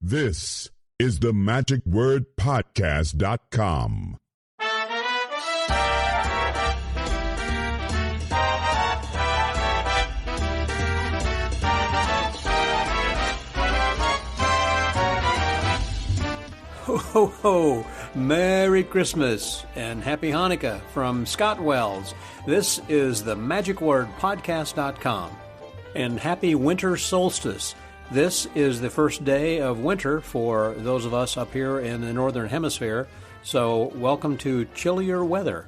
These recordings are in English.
This is the magicwordpodcast.com. Ho, ho, ho! Merry Christmas and Happy Hanukkah from Scott Wells. This is the magicwordpodcast.com. And happy winter solstice. This is the first day of winter for those of us up here in the Northern Hemisphere, so welcome to chillier weather.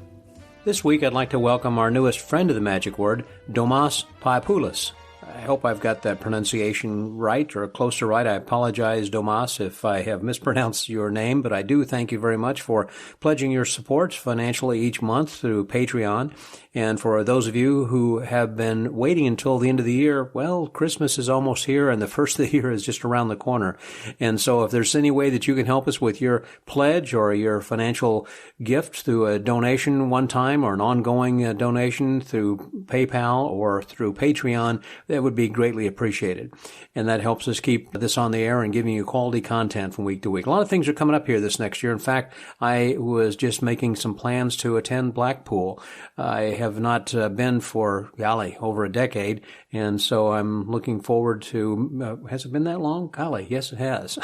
This week I'd like to welcome our newest friend of the Magic Word, Domas Paipoulis. I hope I've got that pronunciation right or close to right. I apologize, Domas, if I have mispronounced your name, but I do thank you very much for pledging your support financially each month through Patreon. And for those of you who have been waiting until the end of the year, well, Christmas is almost here and the first of the year is just around the corner. And so if there's any way that you can help us with your pledge or your financial gift through a donation one time or an ongoing donation through PayPal or through Patreon, that would be greatly appreciated. And that helps us keep this on the air and giving you quality content from week to week. A lot of things are coming up here this next year. In fact, I was just making some plans to attend Blackpool. I have not been for, golly, over a decade, and so I'm looking forward to, has it been that long? Golly, yes it has.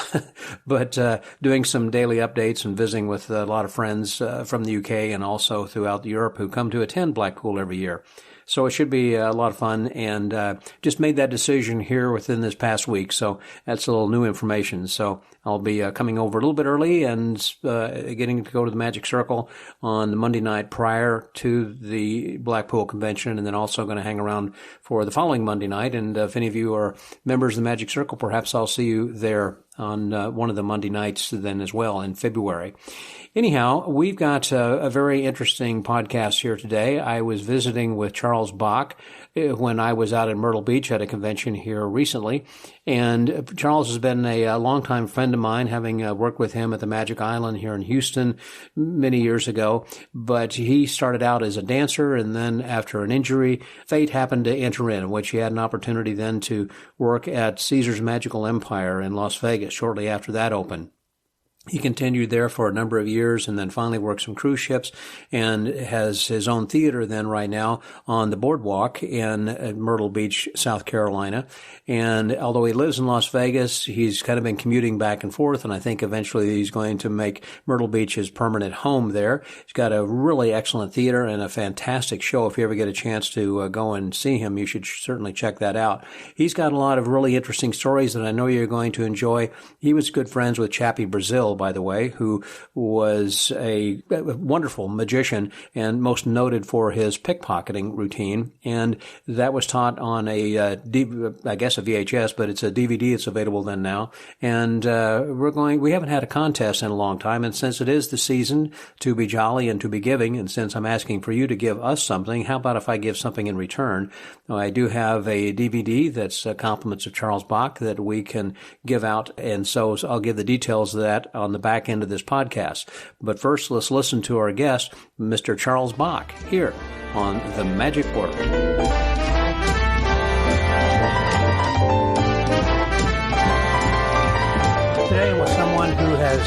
But doing some daily updates and visiting with a lot of friends from the UK and also throughout Europe who come to attend Blackpool every year. So it should be a lot of fun, and just made that decision here within this past week. So that's a little new information. So I'll be coming over a little bit early and getting to go to the Magic Circle on the Monday night prior to the Blackpool convention, and then also going to hang around for the following Monday night. And if any of you are members of the Magic Circle, perhaps I'll see you there on one of the Monday nights then as well in February. Anyhow, we've got a very interesting podcast here today. I was visiting with Charles Bach when I was out in Myrtle Beach at a convention here recently. And Charles has been a longtime friend of mine, having worked with him at the Magic Island here in Houston many years ago. But he started out as a dancer, and then after an injury, fate happened to enter in which he had an opportunity then to work at Caesar's Magical Empire in Las Vegas shortly after that opened. He continued there for a number of years and then finally worked some cruise ships and has his own theater then right now on the boardwalk in Myrtle Beach, South Carolina. And although he lives in Las Vegas, he's kind of been commuting back and forth, and I think eventually he's going to make Myrtle Beach his permanent home there. He's got a really excellent theater and a fantastic show. If you ever get a chance to go and see him, you should certainly check that out. He's got a lot of really interesting stories that I know you're going to enjoy. He was good friends with Chappy Brazil, by the way, who was a wonderful magician and most noted for his pickpocketing routine. And that was taught on I guess a VHS, but it's a DVD. It's available then now. And we haven't had a contest in a long time. And since it is the season to be jolly and to be giving, and since I'm asking for you to give us something, how about if I give something in return? I do have a DVD that's compliments of Charles Bach that we can give out. And so I'll give the details of that on the back end of this podcast. But first, let's listen to our guest, Mr. Charles Bach, here on The Magic Word. Today I'm with someone who has,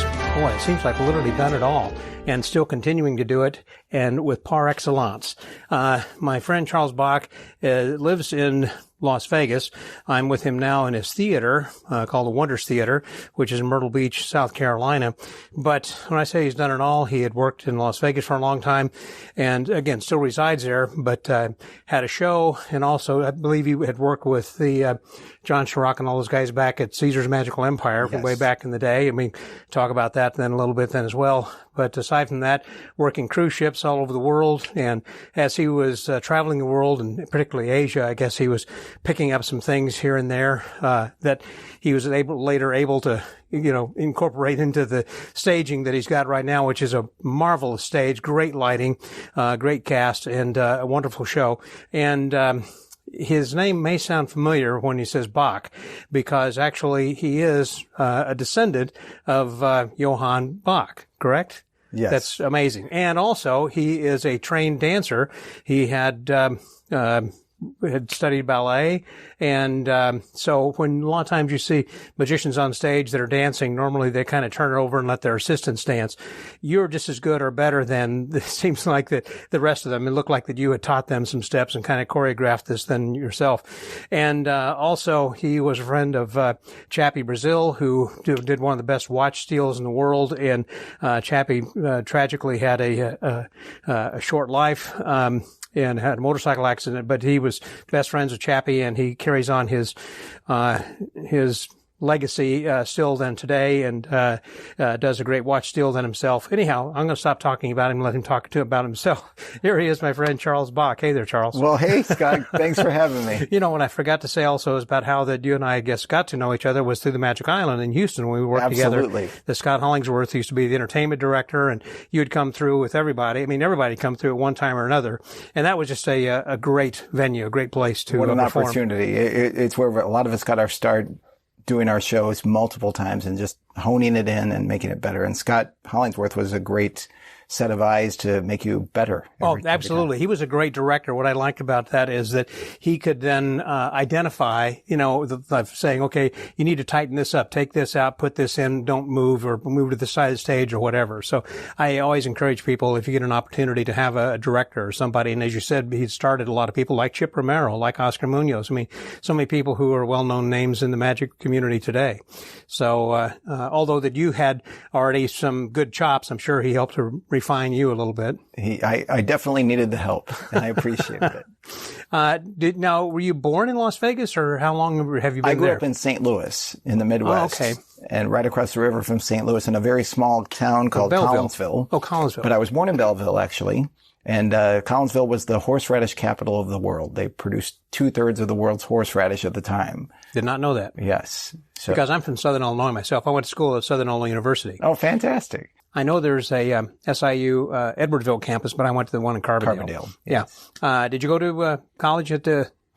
it seems like literally done it all and still continuing to do it, and with par excellence. My friend Charles Bach lives in Las Vegas. I'm with him now in his theater called the Wonders Theatre, which is in Myrtle Beach, South Carolina. But when I say he's done it all, he had worked in Las Vegas for a long time and, again, still resides there, but had a show, and also I believe he had worked with the John Chirac and all those guys back at Caesar's Magical Empire from way back in the day. And we talk about that then a little bit then as well. But aside from that, working cruise ships all over the world. And as he was traveling the world, and particularly Asia, I guess he was picking up some things here and there that he was later able to incorporate into the staging that he's got right now, which is a marvelous stage, great lighting, great cast, and a wonderful show. And his name may sound familiar when he says Bach, because actually he is a descendant of Johann Bach, correct? Yes. That's amazing. And also, he is a trained dancer. He had had studied ballet. And so when a lot of times you see magicians on stage that are dancing, normally they kind of turn it over and let their assistants dance. You're just as good or better than it seems like that the rest of them. It looked like that you had taught them some steps and kind of choreographed this than yourself. And also he was a friend of Chappy Brazil, who did one of the best watch steals in the world. And Chappy tragically had a short life. And had a motorcycle accident, but he was best friends with Chappy, and he carries on his legacy still then today, and does a great watch still then himself. Anyhow, I'm going to stop talking about him and let him talk about himself. Here he is, my friend Charles Bach. Hey there, Charles. Well, hey, Scott. Thanks for having me. You know, what I forgot to say also is about how that you and I guess got to know each other was through the Magic Island in Houston when we worked Absolutely. together. The Scott Hollingsworth used to be the entertainment director, and you would come through with everybody. I mean, everybody come through at one time or another, and that was just a great venue, a great place to What an perform. opportunity. It's where a lot of us got our start doing our shows multiple times and just honing it in and making it better. And Scott Hollingsworth was a great set of eyes to make you better. Absolutely. He was a great director. What I liked about that is that he could then identify, saying, okay, you need to tighten this up, take this out, put this in, don't move, or move to the side of the stage or whatever. So I always encourage people, if you get an opportunity to have a director or somebody, and as you said, he started a lot of people like Chip Romero, like Oscar Munoz. I mean, so many people who are well-known names in the magic community today. So although that you had already some good chops, I'm sure he helped to refine you a little bit. I definitely needed the help, and I appreciated it. Now, were you born in Las Vegas, or how long have you been there? I grew up in St. Louis in the Midwest. Oh, okay. And right across the river from St. Louis in a very small town called Collinsville. Oh, Collinsville. But I was born in Belleville, actually. And Collinsville was the horseradish capital of the world. They produced 2/3 of the world's horseradish at the time. Did not know that. Yes. So, because I'm from Southern Illinois myself. I went to school at Southern Illinois University. Oh, fantastic. I know there's a SIU Edwardsville campus, but I went to the one in Carbondale. Yes. Yeah. Did you go to college at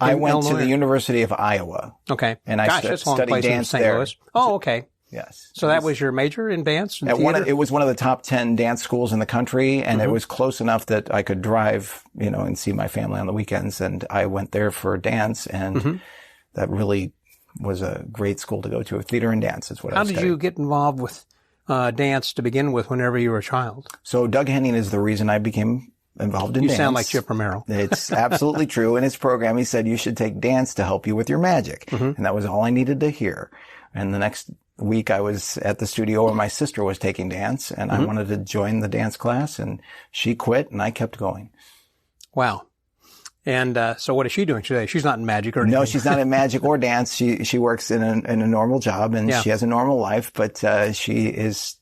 I went Illinois? to the University of Iowa. Okay. And I that's a long studied place dance in St. there. Louis. Oh, okay. Yes. So that was your major in dance and theater? theater? It was one of the top 10 dance schools in the country, and it was close enough that I could drive, and see my family on the weekends. And I went there for dance, and that really was a great school to go to. Theater and dance is what I studied. How did you get involved with dance to begin with whenever you were a child? So Doug Henning is the reason I became involved in dance. You sound like Chip Romero. It's absolutely true. In his program, he said you should take dance to help you with your magic. And that was all I needed to hear. And the next week I was at the studio where my sister was taking dance, and I wanted to join the dance class, and she quit, and I kept going. Wow. And so what is she doing today? She's not in magic or anything. No, she's not in magic or dance. She works in a normal job, and she has a normal life, but she is,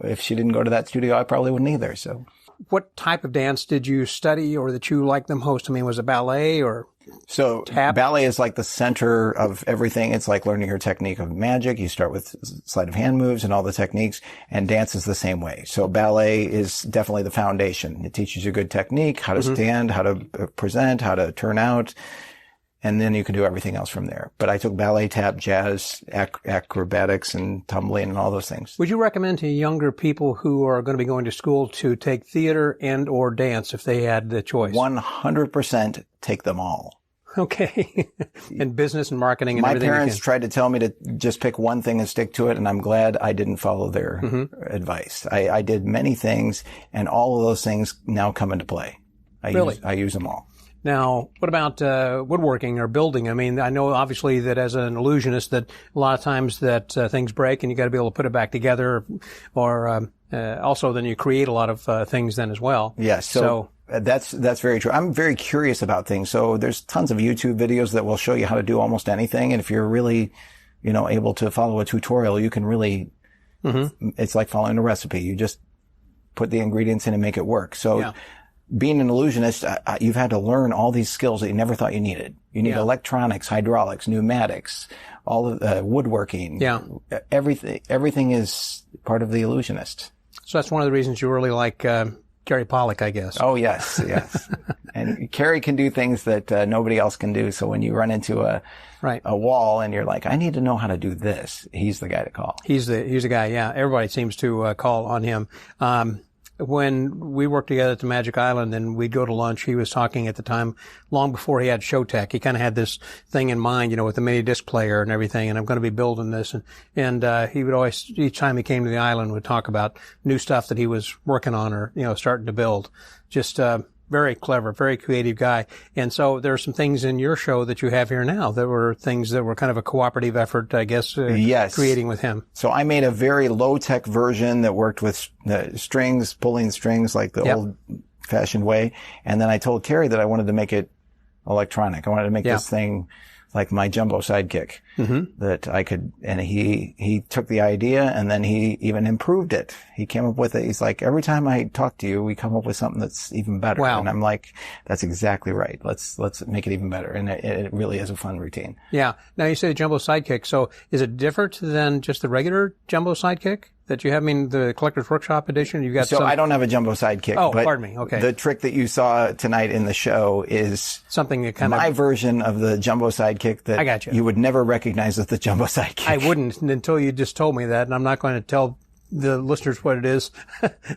if she didn't go to that studio, I probably wouldn't either. So what type of dance did you study or that you liked the most? I mean, was it ballet or So tap? Ballet is like the center of everything. It's like learning your technique of magic. You start with sleight of hand moves and all the techniques, and dance is the same way. So ballet is definitely the foundation. It teaches you good technique, how to stand, how to present, how to turn out, and then you can do everything else from there. But I took ballet, tap, jazz, acrobatics, and tumbling, and all those things. Would you recommend to younger people who are going to be going to school to take theater and or dance if they had the choice? 100% take them all. Okay. And business and marketing and My everything. My parents tried to tell me to just pick one thing and stick to it, and I'm glad I didn't follow their advice. I did many things, and all of those things now come into play. I use them all. Now, what about woodworking or building? I mean, I know obviously that as an illusionist that a lot of times that things break and you got to be able to put it back together, or also then you create a lot of things then as well. Yes. So that's very true. I'm very curious about things. So there's tons of YouTube videos that will show you how to do almost anything, and if you're really, able to follow a tutorial, you can really. It's like following a recipe. You just put the ingredients in and make it work. So. Yeah. Being an illusionist, you've had to learn all these skills that you never thought you needed. You need electronics, hydraulics, pneumatics, all of woodworking. Yeah. Everything is part of the illusionist. So that's one of the reasons you really like Gary Pollock, I guess. Oh, yes, yes. And Gary can do things that nobody else can do. So when you run into a wall and you're like, I need to know how to do this, he's the guy to call. He's the guy, yeah. Everybody seems to call on him. when we worked together at the Magic Island and we'd go to lunch, he was talking at the time, long before he had Showtech. He kind of had this thing in mind, with the mini disc player and everything, and I'm going to be building this. And he would always, each time he came to the island, would talk about new stuff that he was working on or, starting to build. Just, very clever, very creative guy. And so there are some things in your show that you have here now that were things that were kind of a cooperative effort, I guess, yes. creating with him. So I made a very low-tech version that worked with strings, pulling strings like the old-fashioned way. And then I told Carrie that I wanted to make it electronic. I wanted to make this thing like my jumbo sidekick that I could, and he took the idea and then he even improved it. He came up with it. He's like, every time I talk to you, we come up with something that's even better. Wow. And I'm like, that's exactly right. Let's make it even better. And it really is a fun routine. Yeah. Now you say jumbo sidekick. So is it different than just the regular jumbo sidekick that you have? I mean, the Collector's Workshop edition, you got So I don't have a jumbo sidekick. Oh, but pardon me. Okay. The trick that you saw tonight in the show is something that my version of the jumbo sidekick that I got you would never recognize as the jumbo sidekick. I wouldn't until you just told me that, and I'm not going to tell the listeners what it is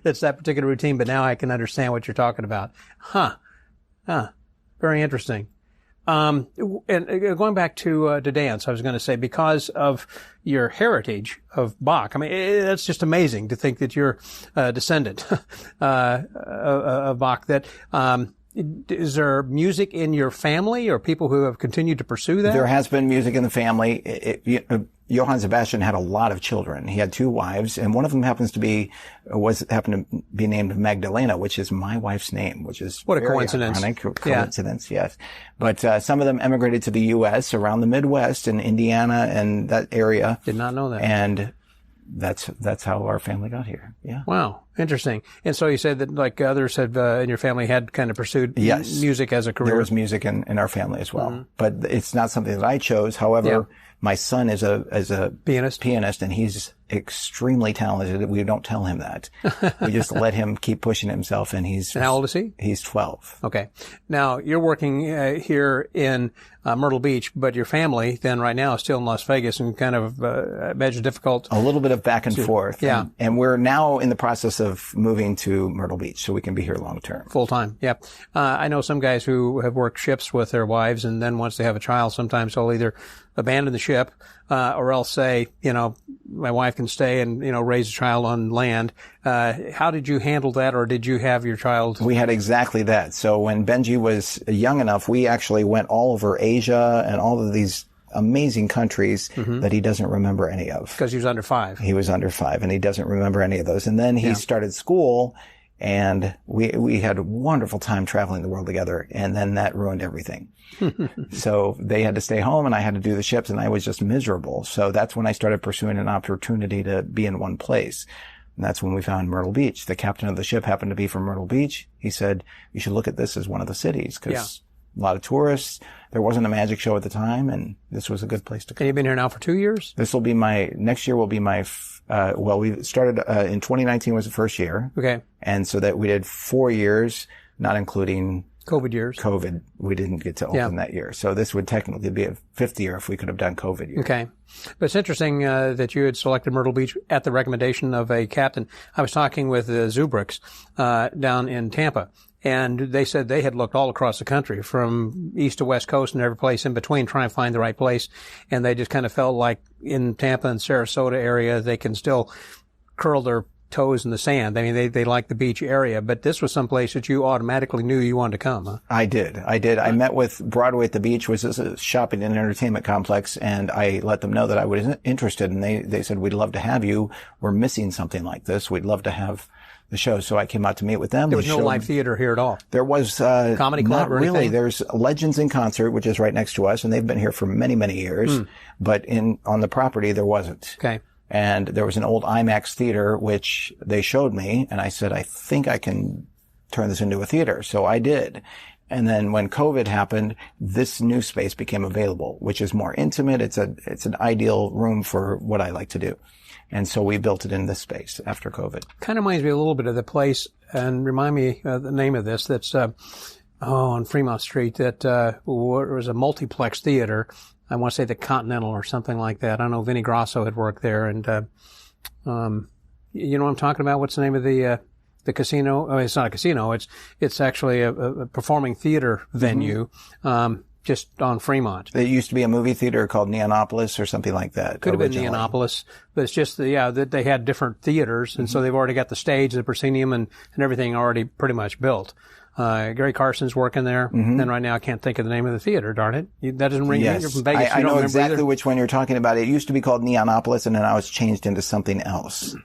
that's that particular routine, but now I can understand what you're talking about. Very interesting. And going back to dance, I was going to say, because of your heritage of Bach, I mean, that's just amazing to think that you're a descendant of Bach. That is there music in your family or people who have continued to pursue that? There has been music in the family. Johann Sebastian had a lot of children. He had 2 wives, and one of them happened to be named Magdalena, which is my wife's name, which is what a coincidence. Ironic coincidence, yes. But some of them emigrated to the U.S. around the Midwest and Indiana and that area. Did not know that. And that's how our family got here. Yeah. Wow. Interesting. And so you said that, like others have in your family had kind of pursued music as a career. There was music in our family as well. But it's not something that I chose. However, my son is a pianist, and he's extremely talented. We don't tell him that. We just let him keep pushing himself, and And how old is he? He's 12. Okay. Now, you're working here in Myrtle Beach, but your family then right now is still in Las Vegas, and kind of imagine difficult. A little bit of back and forth. Yeah. And we're now in the process of moving to Myrtle Beach so we can be here long term. Full time. Yeah. I know some guys who have worked ships with their wives, and then once they have a child, sometimes they'll either abandon the ship, or else say, my wife can stay and, raise a child on land. How did you handle that, or did you have your child? We had exactly that. So when Benji was young enough, we actually went all over Asia and all of these amazing countries that he doesn't remember any of. Because he was under 5. He was under 5, and he doesn't remember any of those. And then he started school, and we had a wonderful time traveling the world together, and then that ruined everything. So they had to stay home, and I had to do the ships, and I was just miserable. So that's when I started pursuing an opportunity to be in one place. And that's when we found Myrtle Beach. The captain of the ship happened to be from Myrtle Beach. He said, you should look at this as one of the cities, because a lot of tourists. There wasn't a magic show at the time, and this was a good place to come. And you've been here now for 2 years? Next year will be my, we started, in 2019 was the first year. Okay. And so that we did 4 years, not including COVID years. COVID. We didn't get to open that year. So this would technically be a 5th year if we could have done COVID year. Okay. But it's interesting that you had selected Myrtle Beach at the recommendation of a captain. I was talking with the Zubricks down in Tampa, and they said they had looked all across the country from east to west coast and every place in between trying to find the right place. And they just kind of felt like in Tampa and Sarasota area, they can still curl their toes in the sand. I mean, they like the beach area, but this was someplace that you automatically knew you wanted to come, huh? I did. I met with Broadway at the Beach, which is a shopping and entertainment complex, and I let them know that I was interested, and they said, we'd love to have you. We're missing something like this. We'd love to have the show. So I came out to meet with them. There was no live theater here at all. There was, comedy club not or anything? really. There's Legends in Concert, which is right next to us, and they've been here for many, many years. But on the property, there wasn't. Okay. And there was an old IMAX theater, which they showed me, and I said, I think I can turn this into a theater. So I did. And then when COVID happened, this new space became available, which is more intimate. It's an ideal room for what I like to do. And so we built it in this space after COVID. Kind of reminds me a little bit of the place, and remind me the name of this, that's on Fremont Street, that was a multiplex theater. I want to say the Continental or something like that. I know Vinnie Grosso had worked there, and you know what I'm talking about? What's the name of the the casino. Oh, it's not a casino. It's actually a performing theater venue, just on Fremont. It used to be a movie theater called Neonopolis or something like that. Could have been Neonopolis, but it's just that they had different theaters, and so they've already got the stage, the proscenium, and everything already pretty much built. Gary Carson's working there, and right now I can't think of the name of the theater. Darn it, that doesn't ring. Yes. You're from Vegas. I know exactly either. which one you're talking about. It used to be called Neonopolis, and then now it's changed into something else.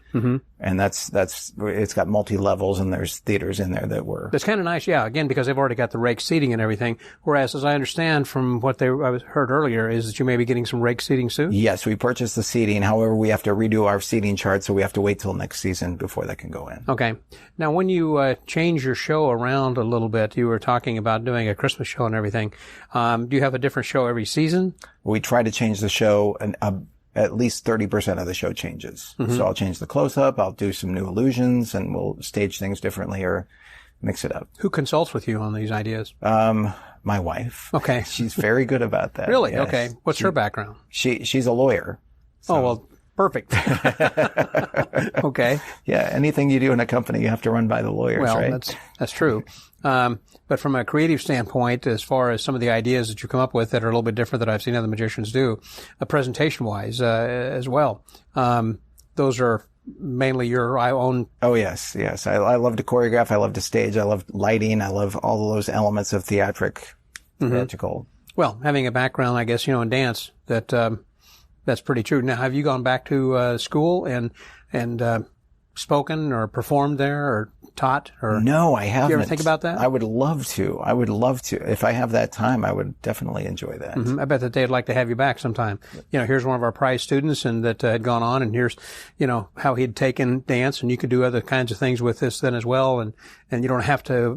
And that's it's got multi levels, and there's theaters in there that were. It's kind of nice, yeah. Again, because they've already got the rake seating and everything. Whereas, as I understand from what I heard earlier, is that you may be getting some rake seating soon. Yes, we purchased the seating. However, we have to redo our seating chart, so we have to wait till next season before that can go in. Okay. Now, when you change your show around a little bit, you were talking about doing a Christmas show and everything. Do you have a different show every season? We try to change the show, and at least 30% of the show changes. So I'll change the close-up, I'll do some new illusions, and we'll stage things differently or mix it up. Who consults with you on these ideas? My wife. Okay. She's very good about that. Really? Yes. Okay. What's her background? She's a lawyer. So. Oh, well, perfect. Okay. Yeah, anything you do in a company, you have to run by the lawyers, right? Well, that's true. But from a creative standpoint, as far as some of the ideas that you come up with that are a little bit different that I've seen other magicians do, presentation-wise as well, those are mainly your own. Oh, yes. I love to choreograph. I love to stage. I love lighting. I love all of those elements of theatrical. Well, having a background, I guess, in dance, that's pretty true. Now, have you gone back to school and spoken or performed there or taught? Or no, I haven't. Do you ever think about that? I would love to. If I have that time, I would definitely enjoy that. I bet that they'd like to have you back sometime. Here's one of our prize students and that had gone on, and here's, how he'd taken dance, and you could do other kinds of things with this then as well, and you don't have to,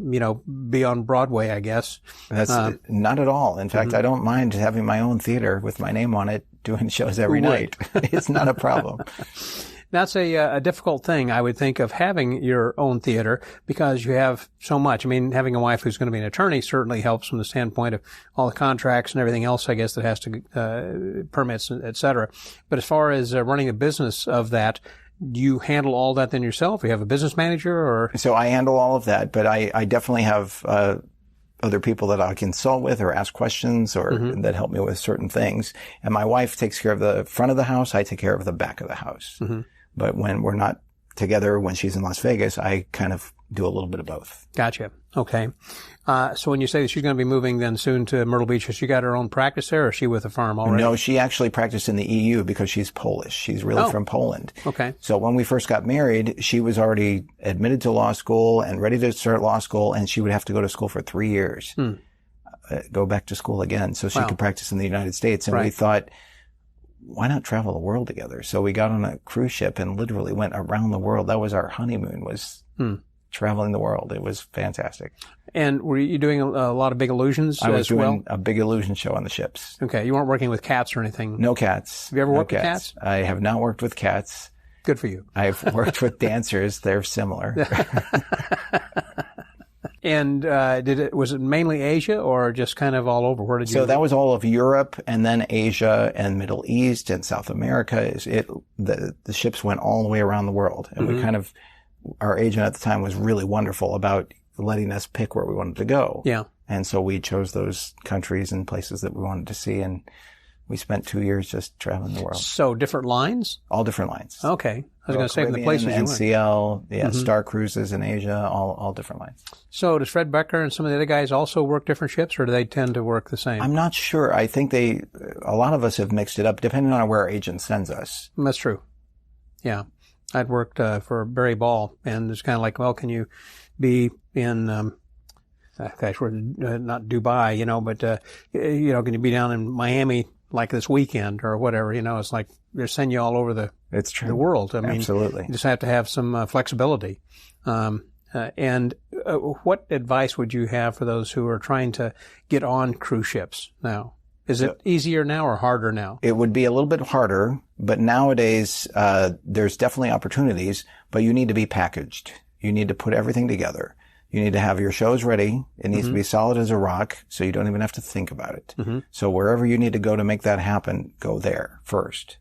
be on Broadway, I guess. That's not at all. In fact, I don't mind having my own theater with my name on it, doing shows every night. It's not a problem. That's a difficult thing, I would think, of having your own theater because you have so much. I mean, having a wife who's going to be an attorney certainly helps from the standpoint of all the contracts and everything else, I guess, that has to, permits, et cetera. But as far as running a business of that, do you handle all that then yourself? Do you have a business manager or? So I handle all of that, but I definitely have, other people that I consult with or ask questions or that help me with certain things. And my wife takes care of the front of the house. I take care of the back of the house. But when we're not together, when she's in Las Vegas, I kind of do a little bit of both. Gotcha. Okay. So when you say that she's going to be moving then soon to Myrtle Beach, has she got her own practice there or is she with a firm already? No, she actually practiced in the EU because she's Polish. She's really from Poland. Okay. So when we first got married, she was already admitted to law school and ready to start law school, and she would have to go to school for 3 years, go back to school again so she could practice in the United States. And we thought, why not travel the world together? So we got on a cruise ship and literally went around the world. That was our honeymoon, was traveling the world. It was fantastic. And were you doing a lot of big illusions as well? I was doing a big illusion show on the ships. Okay. You weren't working with cats or anything? No cats. Have you ever worked with cats? I have not worked with cats. Good for you. I've worked with dancers. They're similar. And was it mainly Asia or just kind of all over? Where did you? So that was all of Europe and then Asia and Middle East and South America. The ships went all the way around the world, and we kind of, our agent at the time was really wonderful about letting us pick where we wanted to go. Yeah. And so we chose those countries and places that we wanted to see, and we spent 2 years just traveling the world. So different lines? All different lines. Okay. I was going to say from the places you went. NCL, Star Cruises in Asia, all different lines. So does Fred Becker and some of the other guys also work different ships, or do they tend to work the same? I'm not sure. I think a lot of us have mixed it up depending on where our agent sends us. That's true. Yeah. I'd worked for Barry Ball, and it's kind of like, well, can you be in, we're not Dubai, but, can you be down in Miami like this weekend or whatever, it's like they're sending you all over the world. I mean, absolutely. You just have to have some flexibility. And what advice would you have for those who are trying to get on cruise ships now? Is it easier now or harder now? It would be a little bit harder, but nowadays, there's definitely opportunities, but you need to be packaged. You need to put everything together. You need to have your shows ready. It needs to be solid as a rock, so you don't even have to think about it. So wherever you need to go to make that happen, go there first.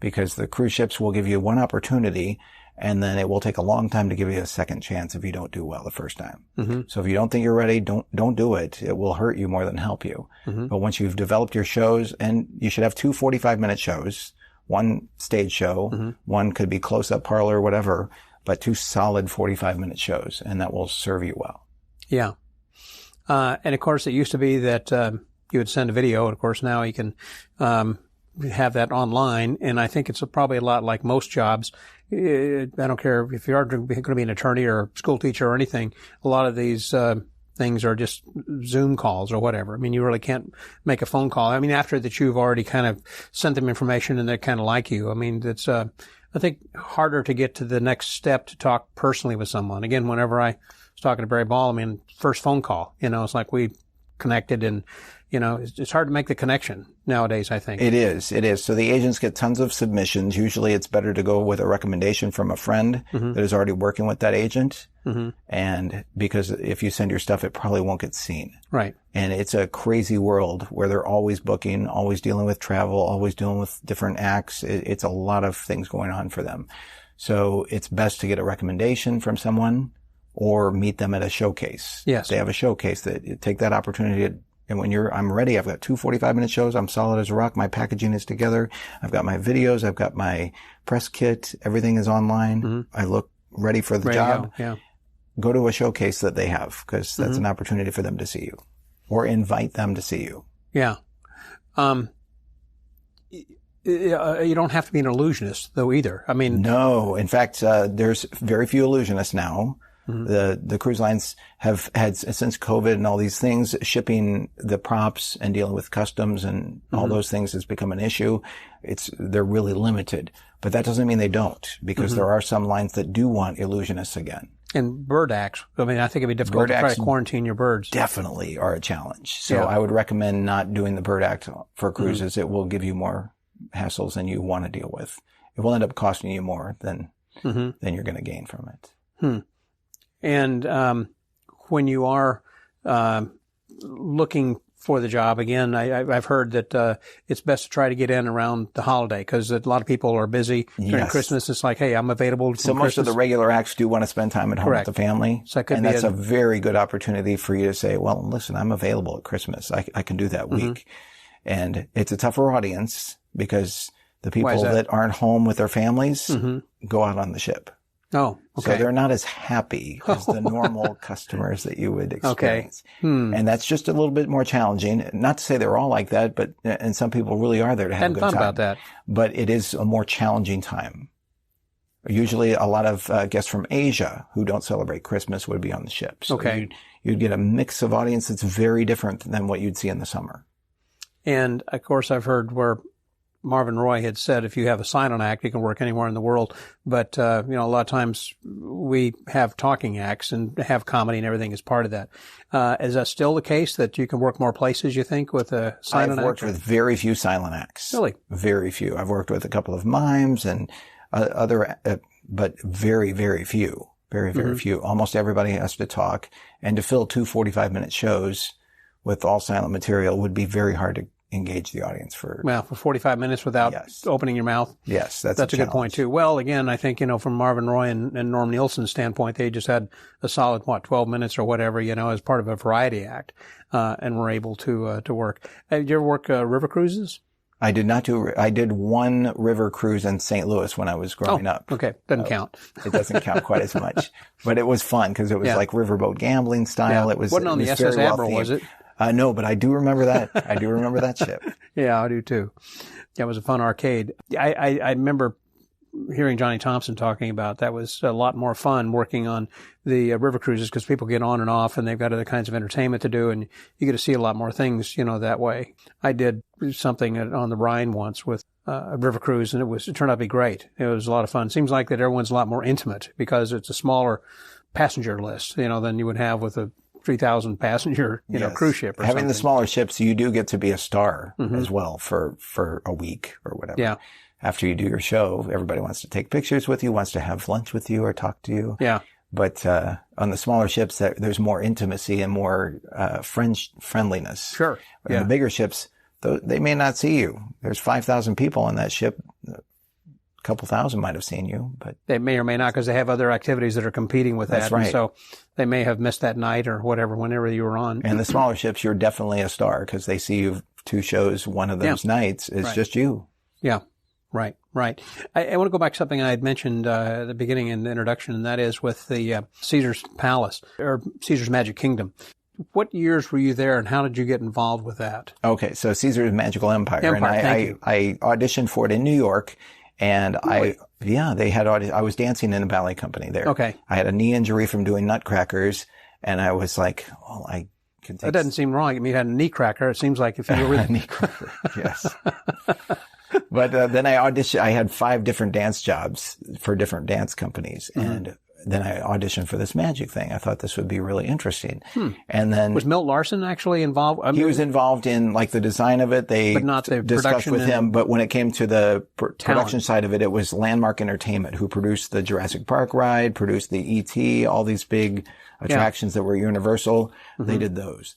Because the cruise ships will give you one opportunity, And then it will take a long time to give you a second chance if you don't do well the first time. Mm-hmm. So if you don't think you're ready, don't do it. It will hurt you more than help you. Mm-hmm. But once you've developed your shows, and you should have 2 45-minute shows, one stage show, mm-hmm. one could be close-up parlor, whatever, but 2 solid 45-minute shows, and that will serve you well. Yeah. And of course, it used to be that you would send a video, and of course now you can have that online. And I think it's probably a lot like most jobs. I don't care if you are going to be an attorney or a school teacher or anything. A lot of these things are just Zoom calls or whatever. I mean, you really can't make a phone call. I mean, after that you've already kind of sent them information and they kind of like you. I mean, it's I think harder to get to the next step to talk personally with someone. Again, whenever I was talking to Barry Ball, I mean, first phone call, it's like we connected, and it's hard to make the connection nowadays, I think. It is. So the agents get tons of submissions. Usually it's better to go with a recommendation from a friend mm-hmm. that is already working with that agent. Mm-hmm. And because if you send your stuff, it probably won't get seen. Right. And it's a crazy world where they're always booking, always dealing with travel, always dealing with different acts. It's a lot of things going on for them. So it's best to get a recommendation from someone or meet them at a showcase. Yes. They have a showcase that take that opportunity and when I'm ready, I've got 2 45-minute shows. I'm solid as a rock. My packaging is together. I've got my videos. I've got my press kit. Everything is online. Mm-hmm. I look ready for the ready job. Yeah. Go to a showcase that they have, because that's mm-hmm. an opportunity for them to see you or invite them to see you. Yeah. You don't have to be an illusionist though either. I mean, no. In fact, there's very few illusionists now. Mm-hmm. The cruise lines have had, since COVID and all these things, shipping the props and dealing with customs and all mm-hmm. those things has become an issue. They're really limited, but that doesn't mean they don't, because mm-hmm. there are some lines that do want illusionists again. And bird acts. I mean, I think it'd be difficult to try to quarantine your birds. Definitely are a challenge. So yeah. I would recommend not doing the bird act for cruises. Mm-hmm. It will give you more hassles than you want to deal with. It will end up costing you more than mm-hmm. you're going to gain from it. And when you are looking for the job, again, I've heard that it's best to try to get in around the holiday, because a lot of people are busy during yes. Christmas. It's like, hey, I'm available. So most of the regular acts do want to spend time at home Correct. with the family. So and that's a very good opportunity for you to say, well, listen, I'm available at Christmas. I can do that mm-hmm. week. And it's a tougher audience because the people that aren't home with their families mm-hmm. go out on the ship. Oh, okay. So they're not as happy as the normal customers that you would experience. Okay. And that's just a little bit more challenging. Not to say they're all like that, but, and some people really are there to have a good time. Hadn't thought about that. But it is a more challenging time. Usually a lot of guests from Asia who don't celebrate Christmas would be on the ship. So okay. You'd get a mix of audience that's very different than what you'd see in the summer. And of course I've heard where Marvin Roy had said, if you have a silent act, you can work anywhere in the world. But, a lot of times we have talking acts and have comedy and everything as part of that. Is that still the case, that you can work more places, you think, with a silent act? I've worked with very few silent acts. Really? Very few. I've worked with a couple of mimes and other, but very, very few. Very, very mm-hmm. few. Almost everybody has to talk. And to fill 2 45-minute shows with all silent material would be very hard to engage the audience for 45 minutes without yes. opening your mouth. Yes, that's a good point too. Well, again, I think, from Marvin Roy and Norm Nielsen's standpoint, they just had a solid, 12 minutes or whatever, as part of a variety act, and were able to work. Did you ever work, river cruises? I did not I did one river cruise in St. Louis when I was growing up. Okay. Doesn't count. It doesn't count quite as much, but it was fun because it was like riverboat gambling style. Yeah. It wasn't on the SS Admiral, was it? No, but I do remember that. I do remember that ship. Yeah, I do too. That was a fun arcade. I remember hearing Johnny Thompson talking about that was a lot more fun working on the river cruises, because people get on and off and they've got other kinds of entertainment to do, and you get to see a lot more things, that way. I did something on the Rhine once with a river cruise, and it turned out to be great. It was a lot of fun. Seems like that everyone's a lot more intimate because it's a smaller passenger list, than you would have with a 3,000 passenger, yes. cruise ship or Having something. the smaller ships, you do get to be a star mm-hmm. as well for a week or whatever. Yeah. After you do your show, everybody wants to take pictures with you, wants to have lunch with you or talk to you. Yeah. But on the smaller ships, there's more intimacy and more friendliness. Sure. In the bigger ships, they may not see you. There's 5,000 people on that ship. couple thousand might have seen you, but they may or may not, because they have other activities that are competing with that. That's right. And so they may have missed that night or whatever, whenever you were on. And the smaller ships, you're definitely a star because they see you 2 shows. One of those nights is just you. Yeah. Right. I want to go back to something I had mentioned at the beginning in the introduction, and that is with the Caesar's Palace or Caesar's Magic Kingdom. What years were you there, and how did you get involved with that? Okay, so Caesar's Magical Empire, and I auditioned for it in New York, and they had I was dancing in a ballet company there. Okay, I had a knee injury from doing Nutcrackers, and I was like, well, I can take. That doesn't seem wrong. I mean, you had a knee cracker. It seems like if you were really a knee cracker, yes. But then I auditioned. I had 5 different dance jobs for different dance companies, and then I auditioned for this magic thing. I thought this would be really interesting. And then was Milt Larsen actually involved? I mean, he was involved in like the design of it. They but not the discussed with him. But when it came to the production talent side of it, it was Landmark Entertainment who produced the Jurassic Park ride, produced the E.T., all these big attractions that were Universal. They did those,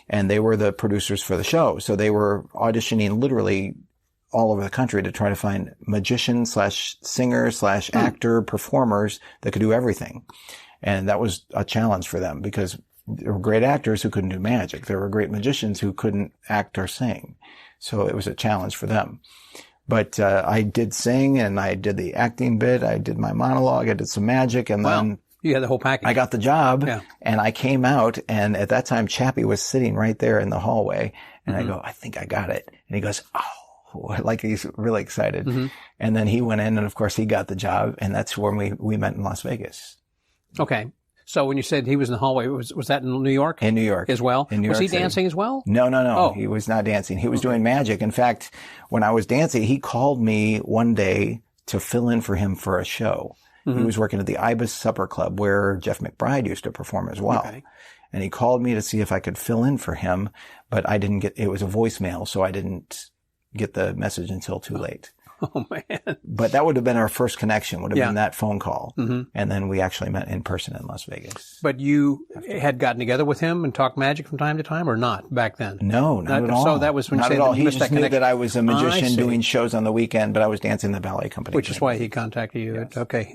and they were the producers for the show. So they were auditioning literally all over the country to try to find magician/singer/actor performers that could do everything. And that was a challenge for them because there were great actors who couldn't do magic. There were great magicians who couldn't act or sing. So it was a challenge for them. But I did sing and I did the acting bit. I did my monologue. I did some magic. And then you had the whole package. I got the job and I came out. And at that time, Chappy was sitting right there in the hallway. And I go, I think I got it. And he goes, oh. Like he's really excited. And then he went in and of course he got the job, and that's when we met in Las Vegas. Okay. So when you said he was in the hallway, was that in New York? In New York. As well? In New York Was he City. dancing as well? No. Oh. He was not dancing. He was doing magic. In fact, when I was dancing, he called me one day to fill in for him for a show. He was working at the Ibis Supper Club where Jeff McBride used to perform as well. Okay. And he called me to see if I could fill in for him, but I didn't it was a voicemail, so I didn't get the message until too late. Oh man. But that would have been our first connection, would have been that phone call. And then we actually met in person in Las Vegas. But you had gotten together with him and talked magic from time to time or not back then? No, not at all. So that was when not you at all. said He just knew that I was a magician doing shows on the weekend, but I was dancing in the ballet company. Which is why he contacted you. Yes. Okay.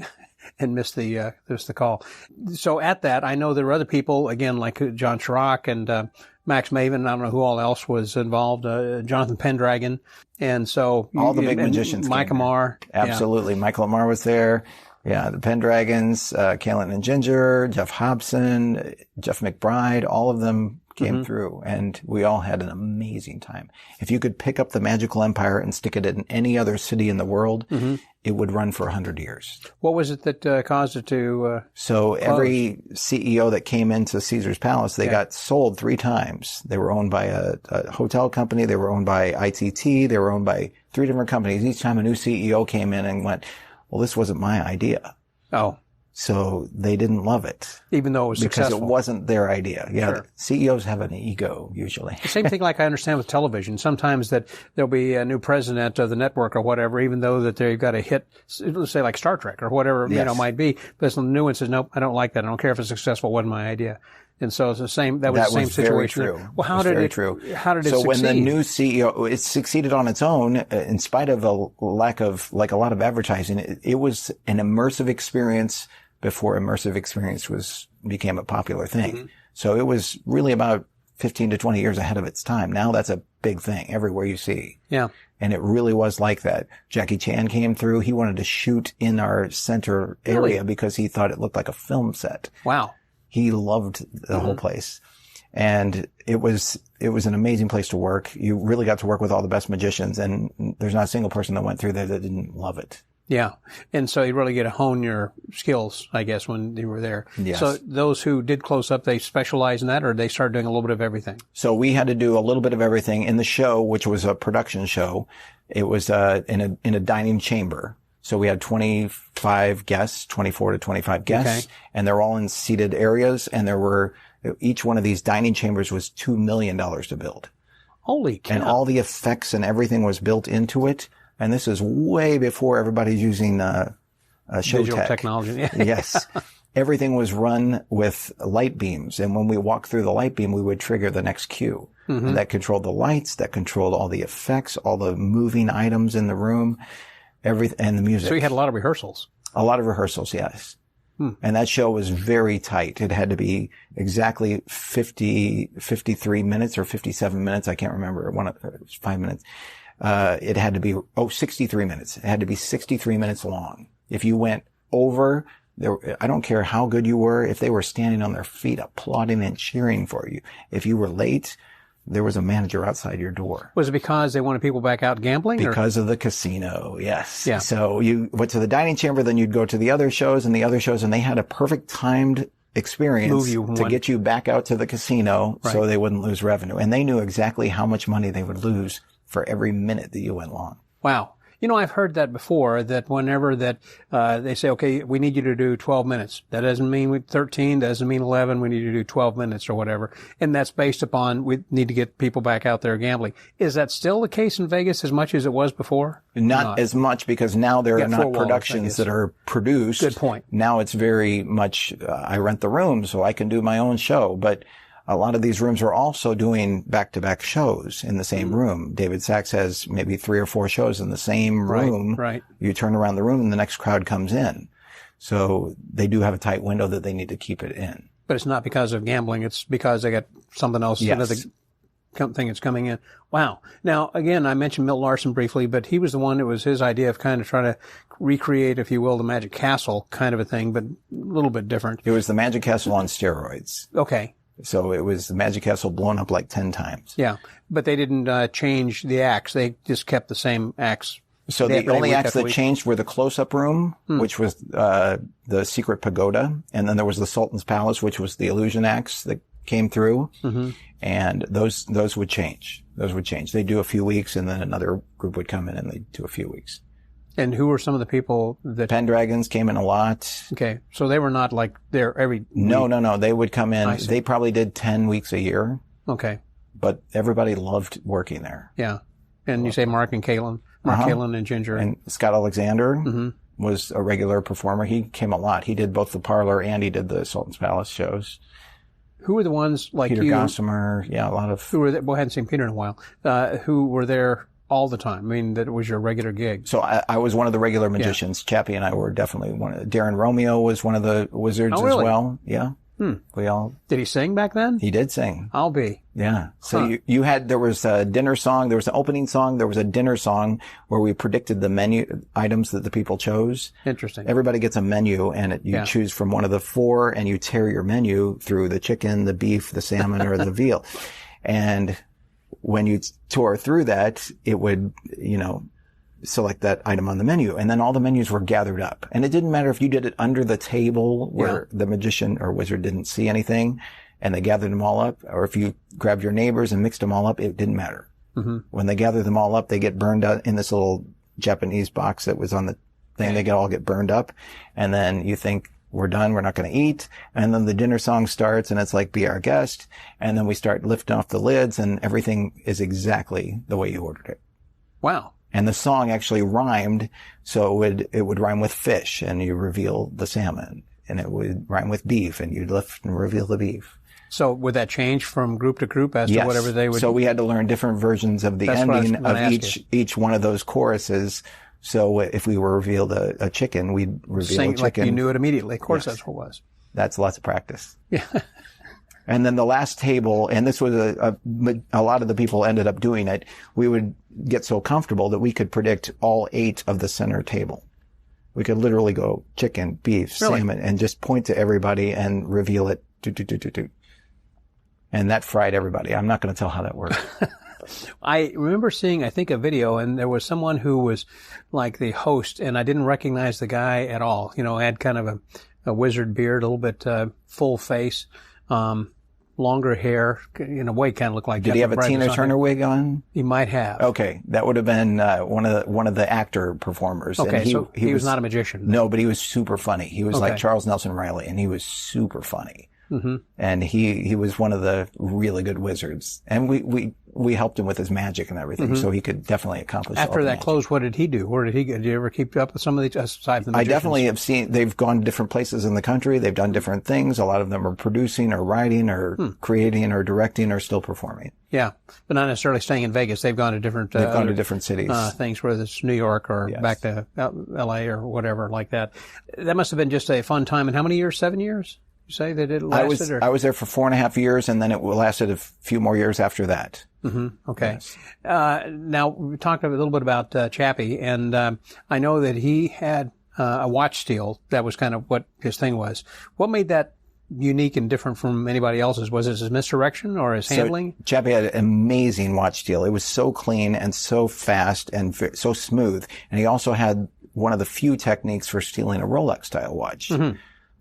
And missed the call. So at that, I know there were other people, again, like John Chirac and, Max Maven, I don't know who all else was involved, Jonathan Pendragon. And so all the big magicians. Mike Amar. Absolutely. Michael Amar was there. Yeah. The Pendragons, Kaylin and Ginger, Jeff Hobson, Jeff McBride, all of them came through, and we all had an amazing time. If you could pick up the Magical Empire and stick it in any other city in the world, it would run for 100 years. What was it that caused it to So every CEO that came into Caesar's Palace, they got sold 3 times. They were owned by a hotel company. They were owned by ITT. They were owned by 3 different companies. Each time a new CEO came in and went, well, this wasn't my idea. Oh. So they didn't love it. Even though it was successful. Because it wasn't their idea. Yeah. Sure. CEOs have an ego, usually. The same thing like I understand with television. Sometimes that there'll be a new president of the network or whatever, even though that they've got a hit, let's say like Star Trek or whatever, might be. But some new one says, nope, I don't like that. I don't care if it's successful. It wasn't my idea. And so it's the same, that was the same situation. Very true. Well, how did it succeed? So when the new CEO, it succeeded on its own, in spite of a lack of, like a lot of advertising, it was an immersive experience before immersive experience became a popular thing. So it was really about 15 to 20 years ahead of its time. Now that's a big thing everywhere you see. Yeah. And it really was like that. Jackie Chan came through. He wanted to shoot in our center area because he thought it looked like a film set. Wow. He loved the whole place. And it was an amazing place to work. You really got to work with all the best magicians, and there's not a single person that went through there that didn't love it. Yeah. And so you really get to hone your skills, I guess, when you were there. Yes. So those who did close up, they specialize in that, or they started doing a little bit of everything? So we had to do a little bit of everything. In the show, which was a production show, it was in a dining chamber. So we had 25 guests, 24 to 25 guests, and they're all in seated areas, and each one of these dining chambers was $2 million to build. Holy cow. And all the effects and everything was built into it. And this is way before everybody's using show digital technology. Yes. Everything was run with light beams. And when we walked through the light beam, we would trigger the next cue. And that controlled the lights, that controlled all the effects, all the moving items in the room. and the music. So you had a lot of rehearsals. A lot of rehearsals, yes. And that show was very tight. It had to be exactly 53 minutes or 57 minutes. I can't remember. It was 5 minutes. It had to be, 63 minutes. It had to be 63 minutes long. If you went over, I don't care how good you were, if they were standing on their feet applauding and cheering for you. If you were late, there was a manager outside your door. Was it because they wanted people back out gambling? Because of the casino, yes. Yeah. So you went to the dining chamber, then you'd go to the other shows, and they had a perfect timed experience to get you back out to the casino so they wouldn't lose revenue. And they knew exactly how much money they would lose for every minute that you went long. Wow. You know, I've heard that before, that whenever that they say, okay, we need you to do 12 minutes. That doesn't mean 13, doesn't mean 11. We need you to do 12 minutes or whatever. And that's based upon we need to get people back out there gambling. Is that still the case in Vegas as much as it was before? Not as much, because now there are not productions that are produced. Good point. Now it's very much, I rent the room so I can do my own show. But a lot of these rooms are also doing back-to-back shows in the same room. David Sachs has maybe 3 or 4 shows in the same room. Right. You turn around the room and the next crowd comes in. So they do have a tight window that they need to keep it in. But it's not because of gambling. It's because they got something else, another thing that's coming in. Wow. Now, again, I mentioned Milt Larsen briefly, but he was the one, it was his idea of kind of trying to recreate, if you will, the Magic Castle kind of a thing, but a little bit different. It was the Magic Castle on steroids. Okay. So it was the Magic Castle blown up like 10 times. Yeah. But they didn't change the acts. They just kept the same acts. So the only acts that changed were the close-up room, which was the Secret Pagoda, and then there was the Sultan's Palace, which was the illusion acts that came through, and those would change. Those would change. They'd do a few weeks, and then another group would come in and they'd do a few weeks. And who were some of the people that... Pendragons came in a lot. Okay. So they were not like there every week. No. They would come in. They probably did 10 weeks a year. Okay. But everybody loved working there. Yeah. And you say Mark and Kalen. Mark Kalen and Ginger. And Scott Alexander was a regular performer. He came a lot. He did both the Parlor and he did the Sultan's Palace shows. Who were the ones like Peter Gossamer. Yeah, a lot of... Who were there? Well, I hadn't seen Peter in a while. Who were there all the time? I mean, that was your regular gig. So I was one of the regular magicians. Yeah. Chappy and I were definitely one of Darren Romeo was one of the wizards as well. Yeah. We all... Did he sing back then? He did sing. I'll be. Yeah. So there was a dinner song, there was an opening song, there was a dinner song where we predicted the menu items that the people chose. Interesting. Everybody gets a menu and you choose from one of the 4 and you tear your menu through the chicken, the beef, the salmon, or the veal. And when you tore through that, it would, select that item on the menu. And then all the menus were gathered up. And it didn't matter if you did it under the table where the magician or wizard didn't see anything and they gathered them all up, or if you grabbed your neighbors and mixed them all up, it didn't matter. When they gather them all up, they get burned out in this little Japanese box that was on the thing. They all get burned up. And then you think, we're done, we're not going to eat. And then the dinner song starts and it's like, be our guest. And then we start lifting off the lids and everything is exactly the way you ordered it. Wow. And the song actually rhymed, so it would rhyme with fish, and you reveal the salmon, and it would rhyme with beef, and you'd lift and reveal the beef. So would that change from group to group as to whatever they would? So we had to learn different versions of the ending of each one of those choruses. So if we were revealed a chicken, we'd reveal a chicken. Like you knew it immediately. Of course, that's what it was. That's lots of practice. Yeah. And then the last table, and this was a lot of the people ended up doing it, we would get so comfortable that we could predict all 8 of the center table. We could literally go chicken, beef, salmon, and just point to everybody and reveal it. And that fried everybody. I'm not going to tell how that worked. I remember seeing, I think, a video, and there was someone who was like the host, and I didn't recognize the guy at all. Had kind of a wizard beard, a little bit full face. Longer hair, in a way, kind of looked like. Did he have a Tina Turner wig on? He might have. Okay, that would have been one of the actor performers. Okay, and he was not a magician. No, but he was super funny. He was like Charles Nelson Riley, and he was super funny. And he was one of the really good wizards. And we helped him with his magic and everything, so he could definitely accomplish all After the that magic. closed, what did he do? Where did he go? Did you ever keep up with some of these, aside from the I magicians? definitely have seen, they've gone to different places in the country. They've done different things. A lot of them are producing or writing or creating or directing or still performing. Yeah, but not necessarily staying in Vegas. They've gone to different cities. Things, whether it's New York or back to L.A. or whatever like that. That must have been just a fun time. And how many years? 7 years? You say that it lasted? I was there for 4.5 years, and then it lasted a few more years after that. Okay. Yes. Now, we talked a little bit about Chappy, and I know that he had a watch steal. That was kind of what his thing was. What made that unique and different from anybody else's? Was it his misdirection or his handling? Chappy had an amazing watch steal. It was so clean and so fast and so smooth. And he also had one of the few techniques for stealing a Rolex style watch.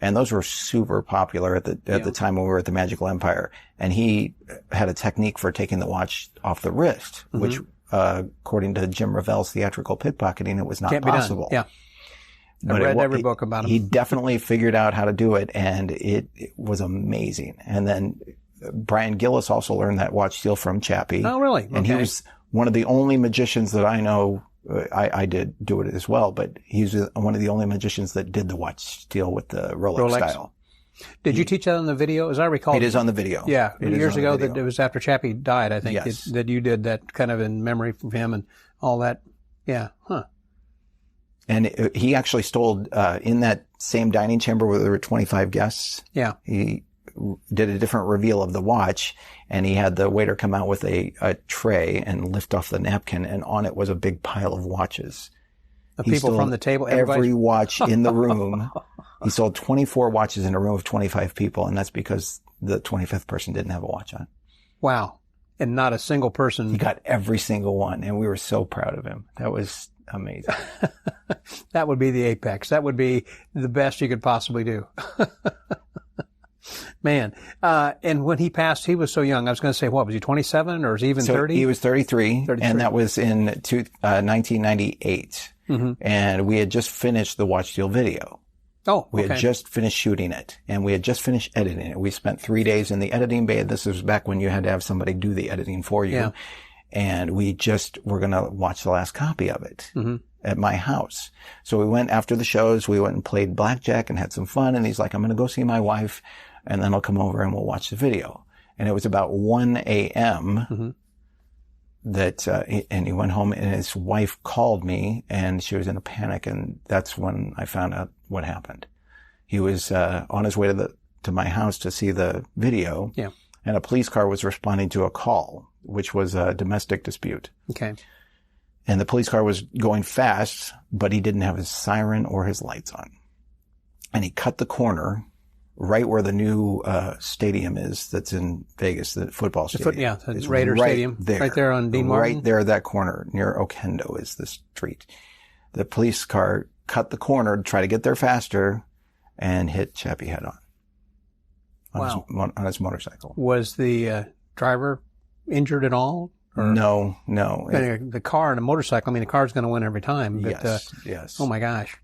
And those were super popular at the time when we were at the Magical Empire. And he had a technique for taking the watch off the wrist, which, according to Jim Revell's theatrical pickpocketing, it was not possible. Yeah. I read every book about him. He definitely figured out how to do it, and it was amazing. And then Brian Gillis also learned that watch steal from Chappy. Oh, really? And he was one of the only magicians that I know. I did do it as well, but he's one of the only magicians that did the watch steal with the Rolex style. Did you teach that on the video? As I recall, it is on the video. Yeah, years ago, that it was after Chappy died, I think, that you did that kind of in memory from him and all that. Yeah, And he actually stole, in that same dining chamber where there were 25 guests. Yeah. He did a different reveal of the watch, and he had the waiter come out with a tray and lift off the napkin, and on it was a big pile of watches. The people from the table, every watch in the room. He sold 24 watches in a room of 25 people, and that's because the 25th person didn't have a watch on. Wow. And not a single person. He got every single one, and we were so proud of him. That was amazing. That would be the apex. That would be the best you could possibly do. Man. And when he passed, he was so young. I was going to say, what, was he 27 or was he even 30? He was 33, and that was in 1998. And we had just finished the watch steal video. Oh, We had just finished shooting it, and we had just finished editing it. We spent 3 days in the editing bay. This was back when you had to have somebody do the editing for you. Yeah. And we just were going to watch the last copy of it at my house. So we went after the shows. We went and played blackjack and had some fun. And he's like, I'm going to go see my wife, and then I'll come over and we'll watch the video. And it was about 1 a.m. that, and he went home, and his wife called me, and she was in a panic. And that's when I found out what happened. He was, on his way to my house to see the video. Yeah. And a police car was responding to a call, which was a domestic dispute. Okay. And the police car was going fast, but he didn't have his siren or his lights on. And he cut the corner right where the new stadium is that's in Vegas, the football stadium. The Raider Stadium. Right there on Dean Martin. Right there, that corner near Oquendo is the street. The police car cut the corner to try to get there faster and hit Chappy head on. On his motorcycle. Was the driver injured at all? Or? No. The car and a motorcycle, I mean, the car's going to win every time. But, yes. Oh, my gosh.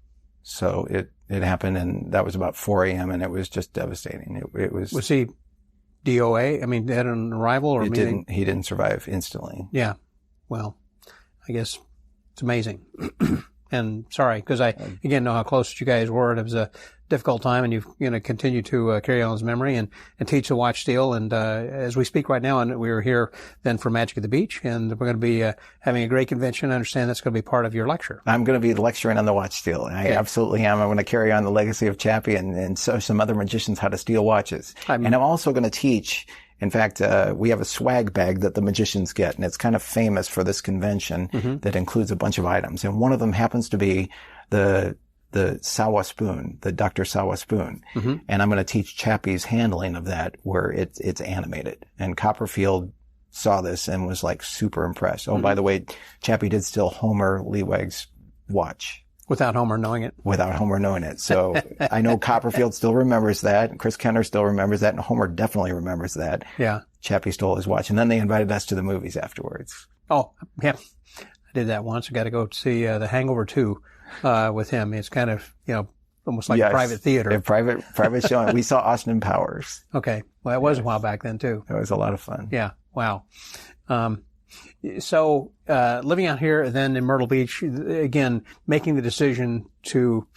So it happened, and that was about 4 a.m., and it was just devastating. It was... Was he DOA? I mean, had an arrival? Or he didn't survive instantly. Yeah. Well, I guess it's amazing. And sorry, because I, again, know how close you guys were. And it was a difficult time, and you've, continue to carry on his memory and teach the watch steal. And as we speak right now, and we were here then for Magic at the Beach, and we're going to be having a great convention. I understand that's going to be part of your lecture. I'm going to be lecturing on the watch steal. I absolutely am. I'm going to carry on the legacy of Chappy and show some other magicians how to steal watches. And I'm also going to teach. In fact, we have a swag bag that the magicians get, and it's kind of famous for this convention that includes a bunch of items. And one of them happens to be the Sawa spoon, the Dr. Sawa spoon. And I'm going to teach Chappy's handling of that, where it's animated. And Copperfield saw this and was like super impressed. Oh, by the way, Chappy did steal Homer Leeweg's watch. Without Homer knowing it. Without Homer knowing it. So I know Copperfield still remembers that. Chris Kenner still remembers that. And Homer definitely remembers that. Yeah. Chappy stole his watch. And then they invited us to the movies afterwards. Oh, yeah. I did that once. I got to go see The Hangover 2 with him. It's kind of, a almost like Yes, a private theater. A private showing. We saw Austin Powers. Okay. Well, that was a while back then too. It was a lot of fun. Yeah. Wow. So, living out here then in Myrtle Beach, again, making the decision to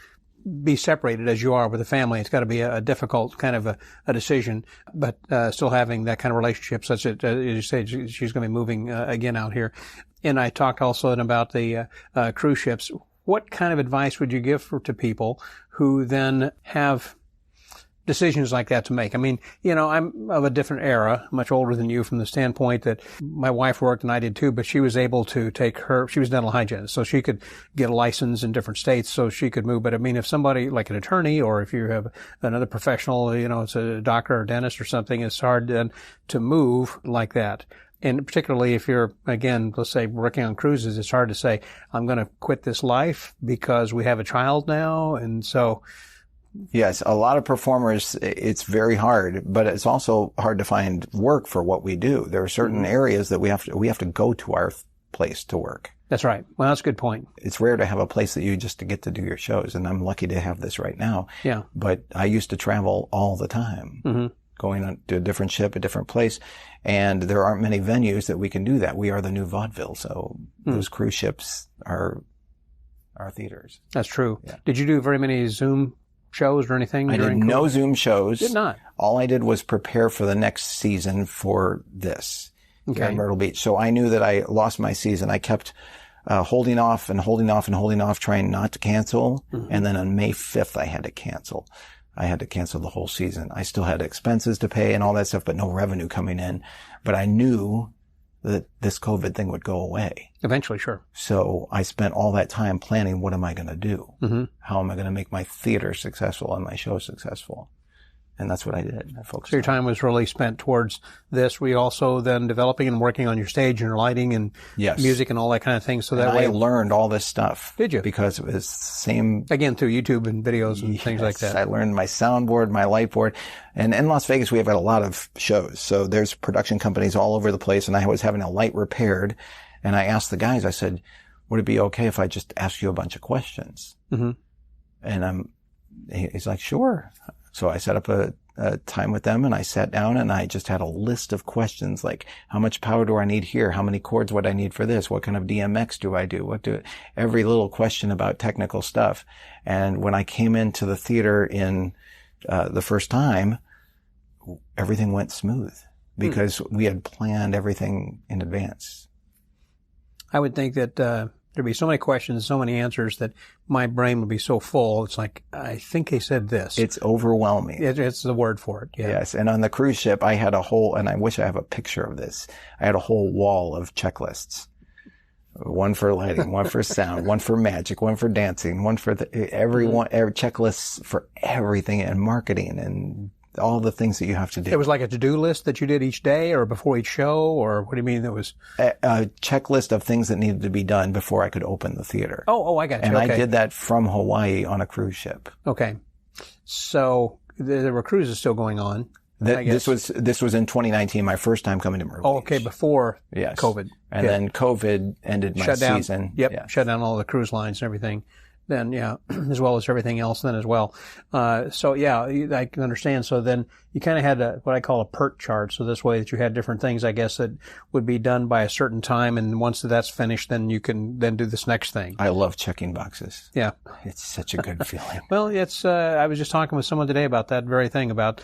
be separated as you are with a family, it's got to be a difficult kind of a decision, but still having that kind of relationship such that, as you say, she's going to be moving again out here. And I talked also about the cruise ships. What kind of advice would you give to people who then have decisions like that to make? I mean, I'm of a different era, much older than you from the standpoint that my wife worked and I did too, but she was able to she was a dental hygienist, so she could get a license in different states so she could move. But I mean, if somebody like an attorney or if you have another professional, it's a doctor or dentist or something, it's hard then to move like that. And particularly if you're, again, let's say working on cruises, it's hard to say, I'm going to quit this life because we have a child now. And so, yes, a lot of performers, it's very hard, but it's also hard to find work for what we do. There are certain areas that we have to go to our place to work. That's right. Well, that's a good point. It's rare to have a place that you just to get to do your shows, and I'm lucky to have this right now. Yeah. But I used to travel all the time, going on to a different ship, a different place, and there aren't many venues that we can do that. We are the new vaudeville, so those cruise ships are our theaters. That's true. Yeah. Did you do very many Zoom shows or anything? I did no Zoom shows. Did not. All I did was prepare for the next season for this here in Myrtle Beach. So I knew that I lost my season. I kept holding off, trying not to cancel. And then on May 5th, I had to cancel. I had to cancel the whole season. I still had expenses to pay and all that stuff, but no revenue coming in. But I knew that this COVID thing would go away. Eventually, sure. So I spent all that time planning, what am I going to do? How am I going to make my theater successful and my show successful? And that's what I did. I focused So your time was really spent towards this. Were you also then developing and working on your stage and your lighting and music and all that kind of thing? So that way I learned all this stuff. Did you? Because it was the same. Again, through YouTube and videos and things like that. I learned my soundboard, my light board. And in Las Vegas, we have had a lot of shows. So there's production companies all over the place. And I was having a light repaired. And I asked the guys, I said, would it be okay if I just ask you a bunch of questions? And he's like, sure. So I set up a time with them and I sat down and I just had a list of questions like, how much power do I need here? How many chords would I need for this? What kind of DMX do I do? Every little question about technical stuff. And when I came into the theater in the first time, everything went smooth because we had planned everything in advance. I would think that there'd be so many questions, so many answers that my brain would be so full. It's like, I think they said this. It's overwhelming. It's the word for it. Yeah. Yes. And on the cruise ship, I had and I wish I have a picture of this. I had a whole wall of checklists. One for lighting, one for sound, one for magic, one for dancing, one for every checklists for everything and marketing and all the things that you have to do. It was like a to-do list that you did each day or before each show, or what do you mean it was? A checklist of things that needed to be done before I could open the theater. Oh, I got you. And okay. I did that from Hawaii on a cruise ship. Okay. So there were cruises still going on. This was in 2019, my first time coming to Myrtle Beach. Oh, okay, before COVID. And then COVID ended my season. Yep, shut down all the cruise lines and everything. Then, as well as everything else then as well. So I can understand. So then you kind of had what I call a PERT chart. So this way that you had different things, I guess, that would be done by a certain time. And once that's finished, then you can then do this next thing. I love checking boxes. Yeah. It's such a good feeling. Well, I was just talking with someone today about that very thing, about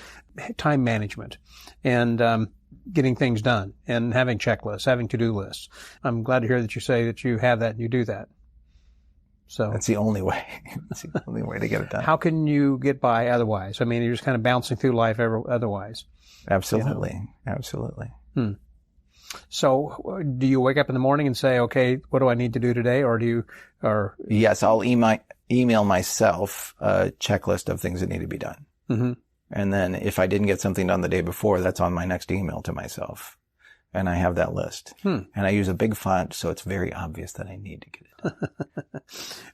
time management and, getting things done and having checklists, having to-do lists. I'm glad to hear that you say that you have that and you do that. So that's the only way. That's the only way to get it done. How can you get by otherwise? I mean, you're just kind of bouncing through life otherwise. Absolutely. Absolutely. So do you wake up in the morning and say, okay, what do I need to do today? Yes, I'll email myself a checklist of things that need to be done. And then if I didn't get something done the day before, that's on my next email to myself. And I have that list. And I use a big font, so it's very obvious that I need to get it done.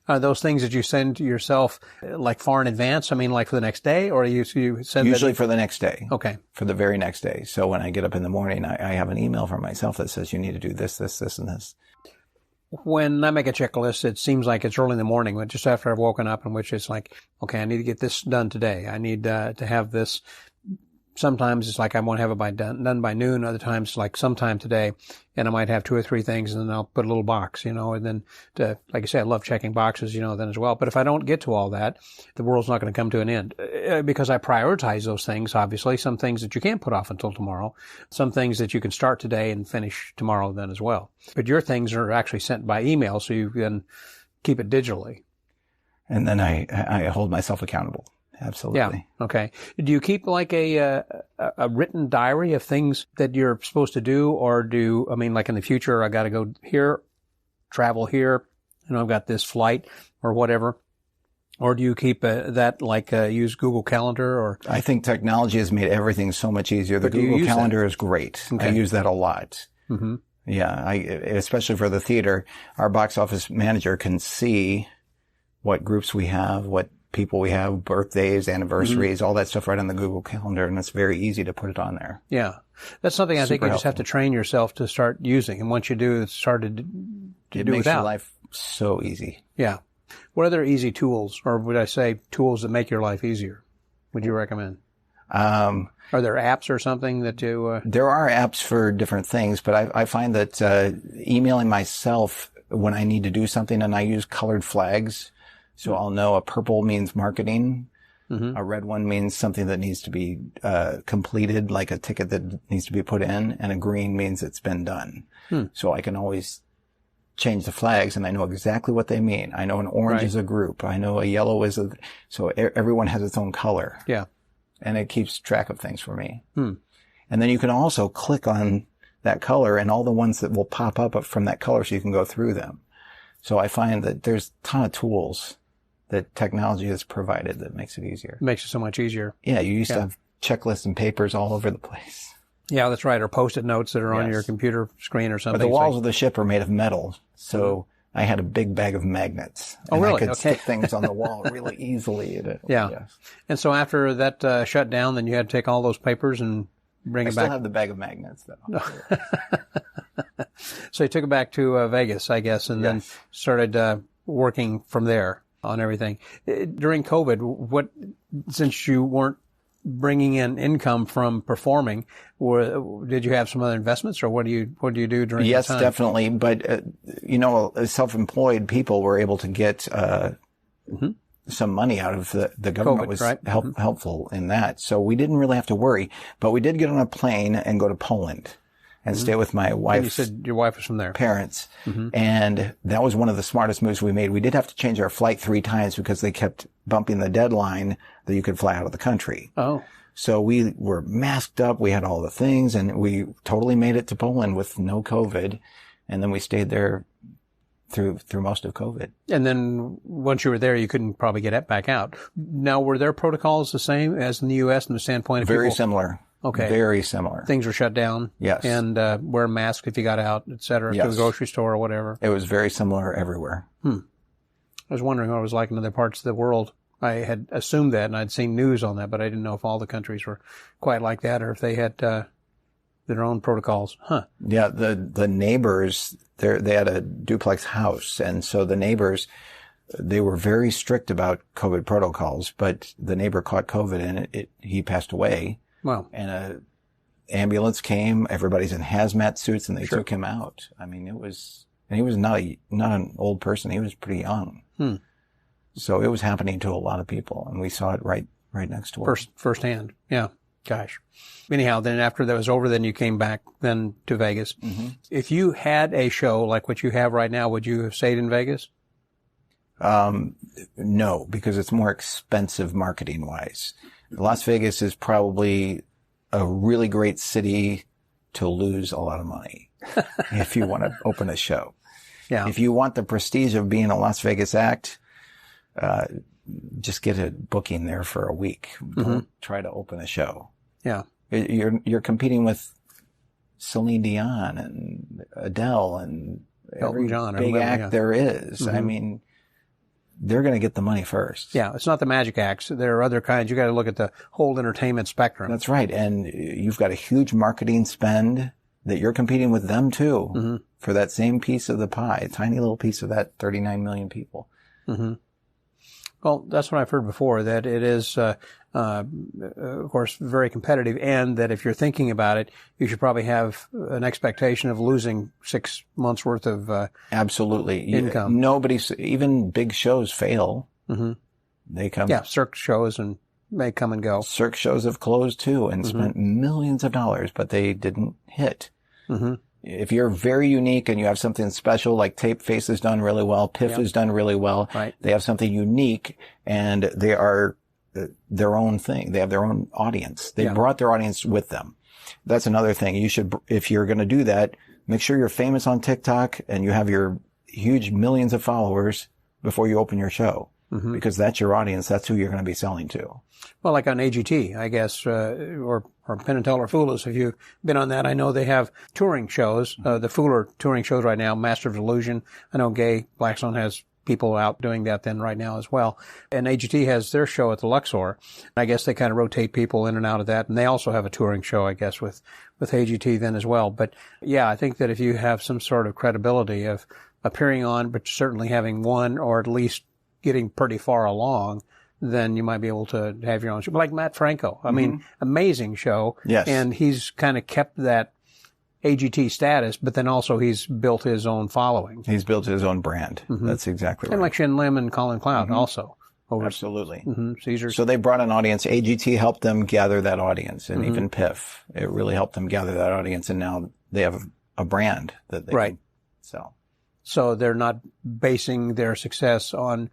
Are those things that you send to yourself like far in advance? I mean, like for the next day, or you send usually for the next day. Okay. For the very next day. So when I get up in the morning, I have an email from myself that says you need to do this, this, this, and this. when I make a checklist, it seems like it's early in the morning, but just after I've woken up, in which it's like, okay, I need to get this done today. I need to have this. Sometimes it's like I want to have it done by noon. Other times, like sometime today, and I might have 2 or 3 things, and then I'll put a little box, and then like I say, I love checking boxes, then as well. But if I don't get to all that, the world's not going to come to an end because I prioritize those things. Obviously, some things that you can't put off until tomorrow, some things that you can start today and finish tomorrow then as well. But your things are actually sent by email, so you can keep it digitally. And then I hold myself accountable. Absolutely. Yeah. Okay. Do you keep like a written diary of things that you're supposed to do, or like in the future, I got to go here, travel here, I've got this flight or whatever, or do you keep that use Google Calendar or? I think technology has made everything so much easier. The Google Calendar is great. Okay. I use that a lot. Mm-hmm. Yeah. Especially for the theater, our box office manager can see what groups we have, what people we have, birthdays, anniversaries, all that stuff right on the Google Calendar, and it's very easy to put it on there. Yeah. That's something I think you just have to train yourself to start using, and once you do, it's started to do without. It makes your life so easy. Yeah. What other easy tools, or would I say tools that make your life easier, would you recommend? Are there apps or something that you... There are apps for different things, but I find that emailing myself when I need to do something, and I use colored flags. So I'll know a purple means marketing. Mm-hmm. A red one means something that needs to be completed, like a ticket that needs to be put in, and a green means it's been done. So I can always change the flags, and I know exactly what they mean. I know an orange is a group. I know a yellow is so everyone has its own color. Yeah. And it keeps track of things for me. And then you can also click on that color and all the ones that will pop up from that color so you can go through them. So I find that there's a ton of tools that technology has provided that makes it easier. Makes it so much easier. Yeah, you used to have checklists and papers all over the place. Yeah, that's right. Or Post-it notes that are on your computer screen or something. But the walls of the ship are made of metal, so I had a big bag of magnets. Oh, really? I could stick things on the wall really easily. Yeah. Yes. And so after that shut down, then you had to take all those papers and bring it back. I still have the bag of magnets, though. So you took it back to Vegas, I guess, and then started working from there on everything. During COVID, since you weren't bringing in income from performing, did you have some other investments, or what do you do during that time? Yes, definitely. But, self-employed people were able to get some money out of the government. COVID, was helpful in that. So we didn't really have to worry, but we did get on a plane and go to Poland and stay with my wife. And you said your wife was from there. Parents. And that was one of the smartest moves we made. We did have to change our flight 3 times because they kept bumping the deadline that you could fly out of the country. Oh. So we were masked up. We had all the things, and we totally made it to Poland with no COVID. And then we stayed there through most of COVID. And then once you were there, you couldn't probably get back out. Now, were their protocols the same as in the U.S. from the standpoint of Very similar. Okay. Very similar. Things were shut down. Yes. And wear a mask if you got out, et cetera, to the grocery store or whatever. It was very similar everywhere. I was wondering what it was like in other parts of the world. I had assumed that, and I'd seen news on that, but I didn't know if all the countries were quite like that or if they had their own protocols. Yeah, the neighbors, they had a duplex house, and so the neighbors, they were very strict about COVID protocols, but the neighbor caught COVID and he passed away. Wow. And a ambulance came, everybody's in hazmat suits, and they took him out. I mean, he was not an old person, he was pretty young. So it was happening to a lot of people, and we saw it right next to us. Firsthand. Yeah. Gosh. Anyhow, then after that was over, then you came back then to Vegas. If you had a show like what you have right now, would you have stayed in Vegas? No, because it's more expensive marketing wise. Las Vegas is probably a really great city to lose a lot of money if you want to open a show. Yeah. If you want the prestige of being a Las Vegas act, just get a booking there for a week. Don't try to open a show. Yeah. You're competing with Celine Dion and Adele and every big act there is. I mean, they're going to get the money first. Yeah, it's not the magic acts. There are other kinds. You got to look at the whole entertainment spectrum. That's right. And you've got a huge marketing spend that you're competing with them too for that same piece of the pie, a tiny little piece of that 39 million people. Mm-hmm. Well, that's what I've heard before, that it is, of course, very competitive, and that if you're thinking about it, you should probably have an expectation of losing 6 months worth of absolutely income. Even big shows fail. Mm-hmm. They come. Yeah, circus shows and may come and go. Circus shows have closed too and spent millions of dollars, but they didn't hit. Mm-hmm. If you're very unique and you have something special, like Tape Face has done really well, Piff has done really well. Right. They have something unique and they are their own thing. They have their own audience. They brought their audience with them. That's another thing. You should, if you're going to do that, make sure you're famous on TikTok and you have your huge millions of followers before you open your show. Mm-hmm. Because that's your audience. That's who you're going to be selling to. Well, like on AGT, I guess, or Penn and Teller Foolers. If you've been on that, I know they have touring shows. The Fooler touring shows right now, Master of Illusion. I know Gay Blackstone has people out doing that then right now as well. And AGT has their show at the Luxor. I guess they kind of rotate people in and out of that. And they also have a touring show, I guess, with AGT then as well. But yeah, I think that if you have some sort of credibility of appearing on, but certainly having one or at least getting pretty far along, then you might be able to have your own show. Like Matt Franco. I mean, amazing show. Yes. And he's kind of kept that AGT status, but then also he's built his own following. He's built his own brand. Mm-hmm. That's exactly right. And like Shin Lim and Colin Cloud also. Absolutely. Caesars. So they brought an audience. AGT helped them gather that audience, and even Piff. It really helped them gather that audience, and now they have a brand that they can sell. So they're not basing their success on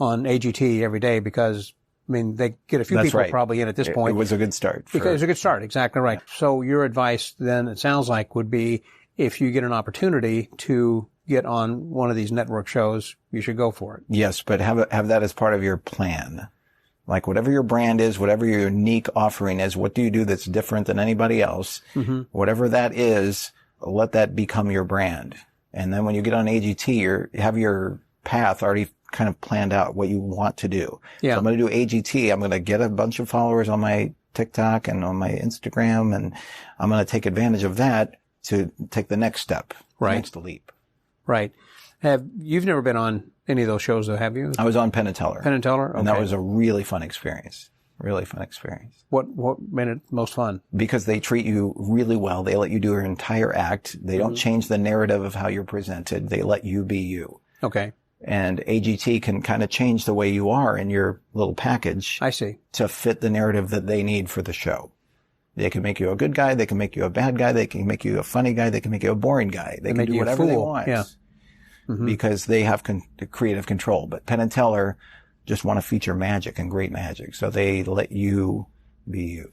AGT every day because, I mean, they get a few people probably in at this point. It was a good start. It was a good start. Exactly right. So your advice then, it sounds like, would be if you get an opportunity to get on one of these network shows, you should go for it. Yes, but have that as part of your plan. Like whatever your brand is, whatever your unique offering is, what do you do that's different than anybody else? Mm-hmm. Whatever that is, let that become your brand. And then when you get on AGT, you have your path already kind of planned out what you want to do. Yeah. So I'm going to do AGT. I'm going to get a bunch of followers on my TikTok and on my Instagram, and I'm going to take advantage of that to take the next step, the next leap. Right. You've never been on any of those shows though, have you? I was on Penn and Teller. Penn and Teller? Okay. And that was a really fun experience. Really fun experience. What made it most fun? Because they treat you really well. They let you do your entire act. They don't change the narrative of how you're presented. They let you be you. Okay. And AGT can kind of change the way you are in your little package. I see. To fit the narrative that they need for the show. They can make you a good guy. They can make you a bad guy. They can make you a funny guy. They can make you a boring guy. They can do whatever they want. Yeah. Mm-hmm. Because they have creative control. But Penn and Teller just want to feature magic and great magic. So they let you be you.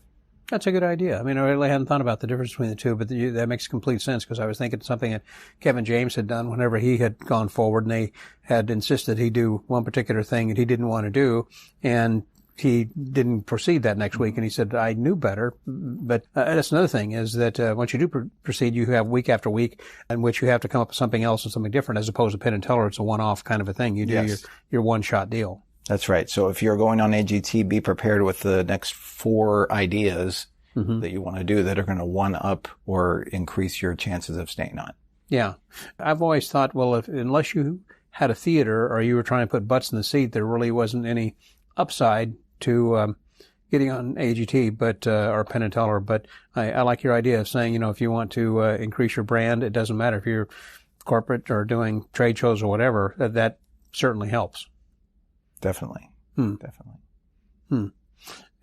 That's a good idea. I mean, I really hadn't thought about the difference between the two, but that makes complete sense because I was thinking something that Kevin James had done whenever he had gone forward and they had insisted he do one particular thing that he didn't want to do, and he didn't proceed that next week. And he said, I knew better. But that's another thing is that once you do proceed, you have week after week in which you have to come up with something else and something different as opposed to Penn and Teller. It's a one-off kind of a thing. You do your one-shot deal. That's right. So if you're going on AGT, be prepared with the next 4 ideas that you want to do that are going to one-up or increase your chances of staying on. Yeah. I've always thought, well, unless you had a theater or you were trying to put butts in the seat, there really wasn't any upside to getting on AGT, but or Penn and Teller. But I like your idea of saying, if you want to increase your brand, it doesn't matter if you're corporate or doing trade shows or whatever. That certainly helps. Definitely. Definitely.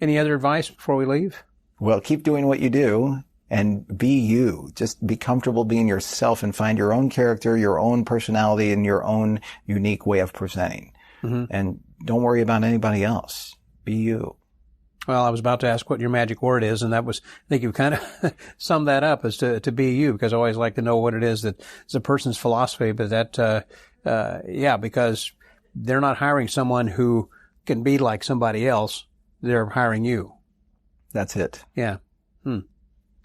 Any other advice before we leave? Well, keep doing what you do and be you. Just be comfortable being yourself and find your own character, your own personality, and your own unique way of presenting. And don't worry about anybody else. Be you. Well, I was about to ask what your magic word is, and I think you kind of summed that up as to be you, because I always like to know what it is that is a person's philosophy, but because they're not hiring someone who can be like somebody else. They're hiring you. That's it. Yeah.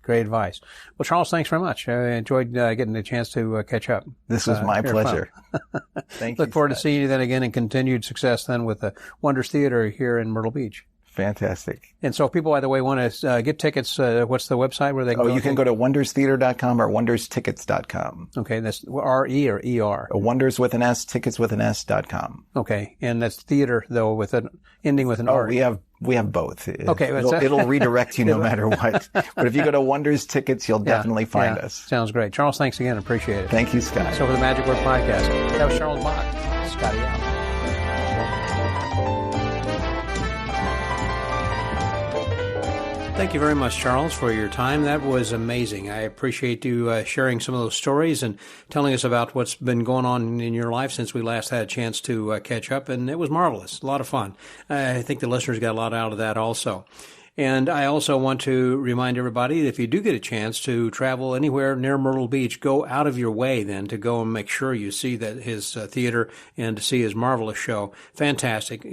Great advice. Well, Charles, thanks very much. I enjoyed getting the chance to catch up. This was my pleasure. Thank you. Look forward to seeing you then again and continued success then with the Wonders Theatre here in Myrtle Beach. Fantastic. And so if people, by the way, want to get tickets, what's the website where they can go? You can go to wonderstheater.com or wonderstickets.com. Okay, that's R-E or E-R? Wonders with an S, tickets with an S.com. Okay, and that's theater, though, with an ending with an R. We have both. Okay. It'll redirect you no matter what. But if you go to Wonders Tickets, you'll definitely find us. Sounds great. Charles, thanks again. Appreciate it. Thank you, Scott. So for the Magic Word Podcast, that was Charles Bach. Scotty out. Thank you very much, Charles, for your time. That was amazing. I appreciate you sharing some of those stories and telling us about what's been going on in your life since we last had a chance to catch up, and it was marvelous. A lot of fun. I think the listeners got a lot out of that also. And I also want to remind everybody that if you do get a chance to travel anywhere near Myrtle Beach, go out of your way then to go and make sure you see that his theater and to see his marvelous show. Fantastic,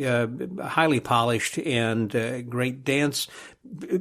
highly polished, and great dance,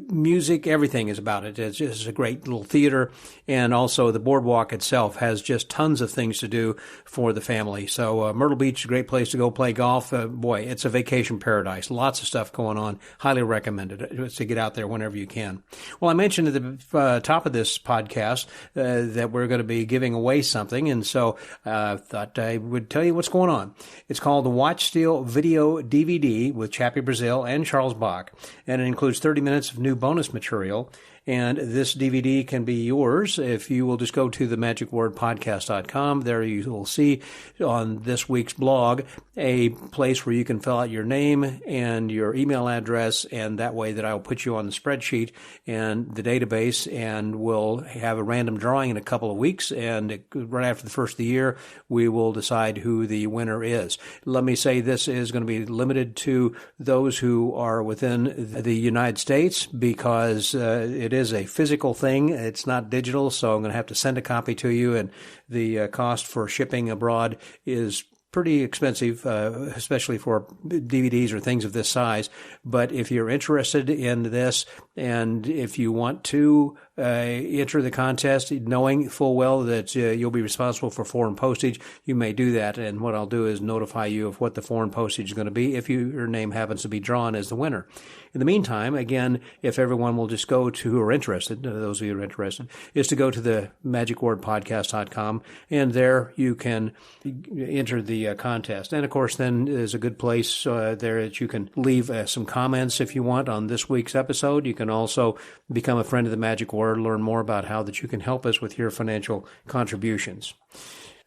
music, everything is about it. It's just a great little theater, and also the boardwalk itself has just tons of things to do for the family. So Myrtle Beach is a great place to go play golf. Boy, it's a vacation paradise. Lots of stuff going on. Highly recommended to get out there whenever you can. Well, I mentioned at the top of this podcast that we're going to be giving away something, and so I thought I would tell you what's going on. It's called the Watch Steal Video DVD with Chappy Brazil and Charles Bach, and it includes 30 minutes of new bonus material. And this DVD can be yours if you will just go to themagicwordpodcast.com. There you will see on this week's blog a place where you can fill out your name and your email address, and that way that I will put you on the spreadsheet and the database, and we'll have a random drawing in a couple of weeks, and right after the first of the year, we will decide who the winner is. Let me say this is going to be limited to those who are within the United States, because it is a physical thing. It's not digital, so I'm going to have to send a copy to you, and the cost for shipping abroad is pretty expensive, especially for DVDs or things of this size. But if you're interested in this, and if you want to enter the contest, knowing full well that you'll be responsible for foreign postage, you may do that. And what I'll do is notify you of what the foreign postage is going to be if your name happens to be drawn as the winner. In the meantime, again, if everyone will just go to who are interested, those of you who are interested, is to go to the magicwordpodcast.com, and there you can enter the contest. And of course, then there's a good place there that you can leave some comments if you want on this week's episode. You can also become a friend of the Magic Word, learn more about how that you can help us with your financial contributions.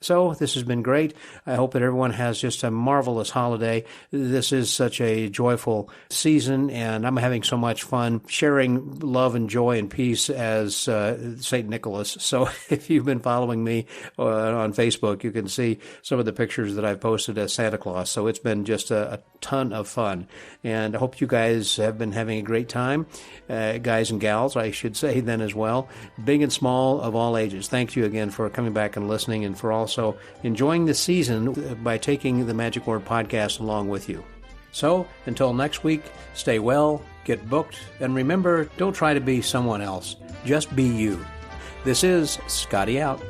So this has been great. I hope that everyone has just a marvelous holiday. This is such a joyful season, and I'm having so much fun sharing love and joy and peace as St. Nicholas. So if you've been following me on Facebook, you can see some of the pictures that I've posted as Santa Claus. So it's been just a ton of fun, and I hope you guys have been having a great time, guys and gals, I should say then as well, big and small of all ages. Thank you again for coming back and listening, and for also enjoying the season by taking the Magic Word Podcast along with you. So until next week, stay well, get booked, and remember, don't try to be someone else. Just be you. This is Scotty out.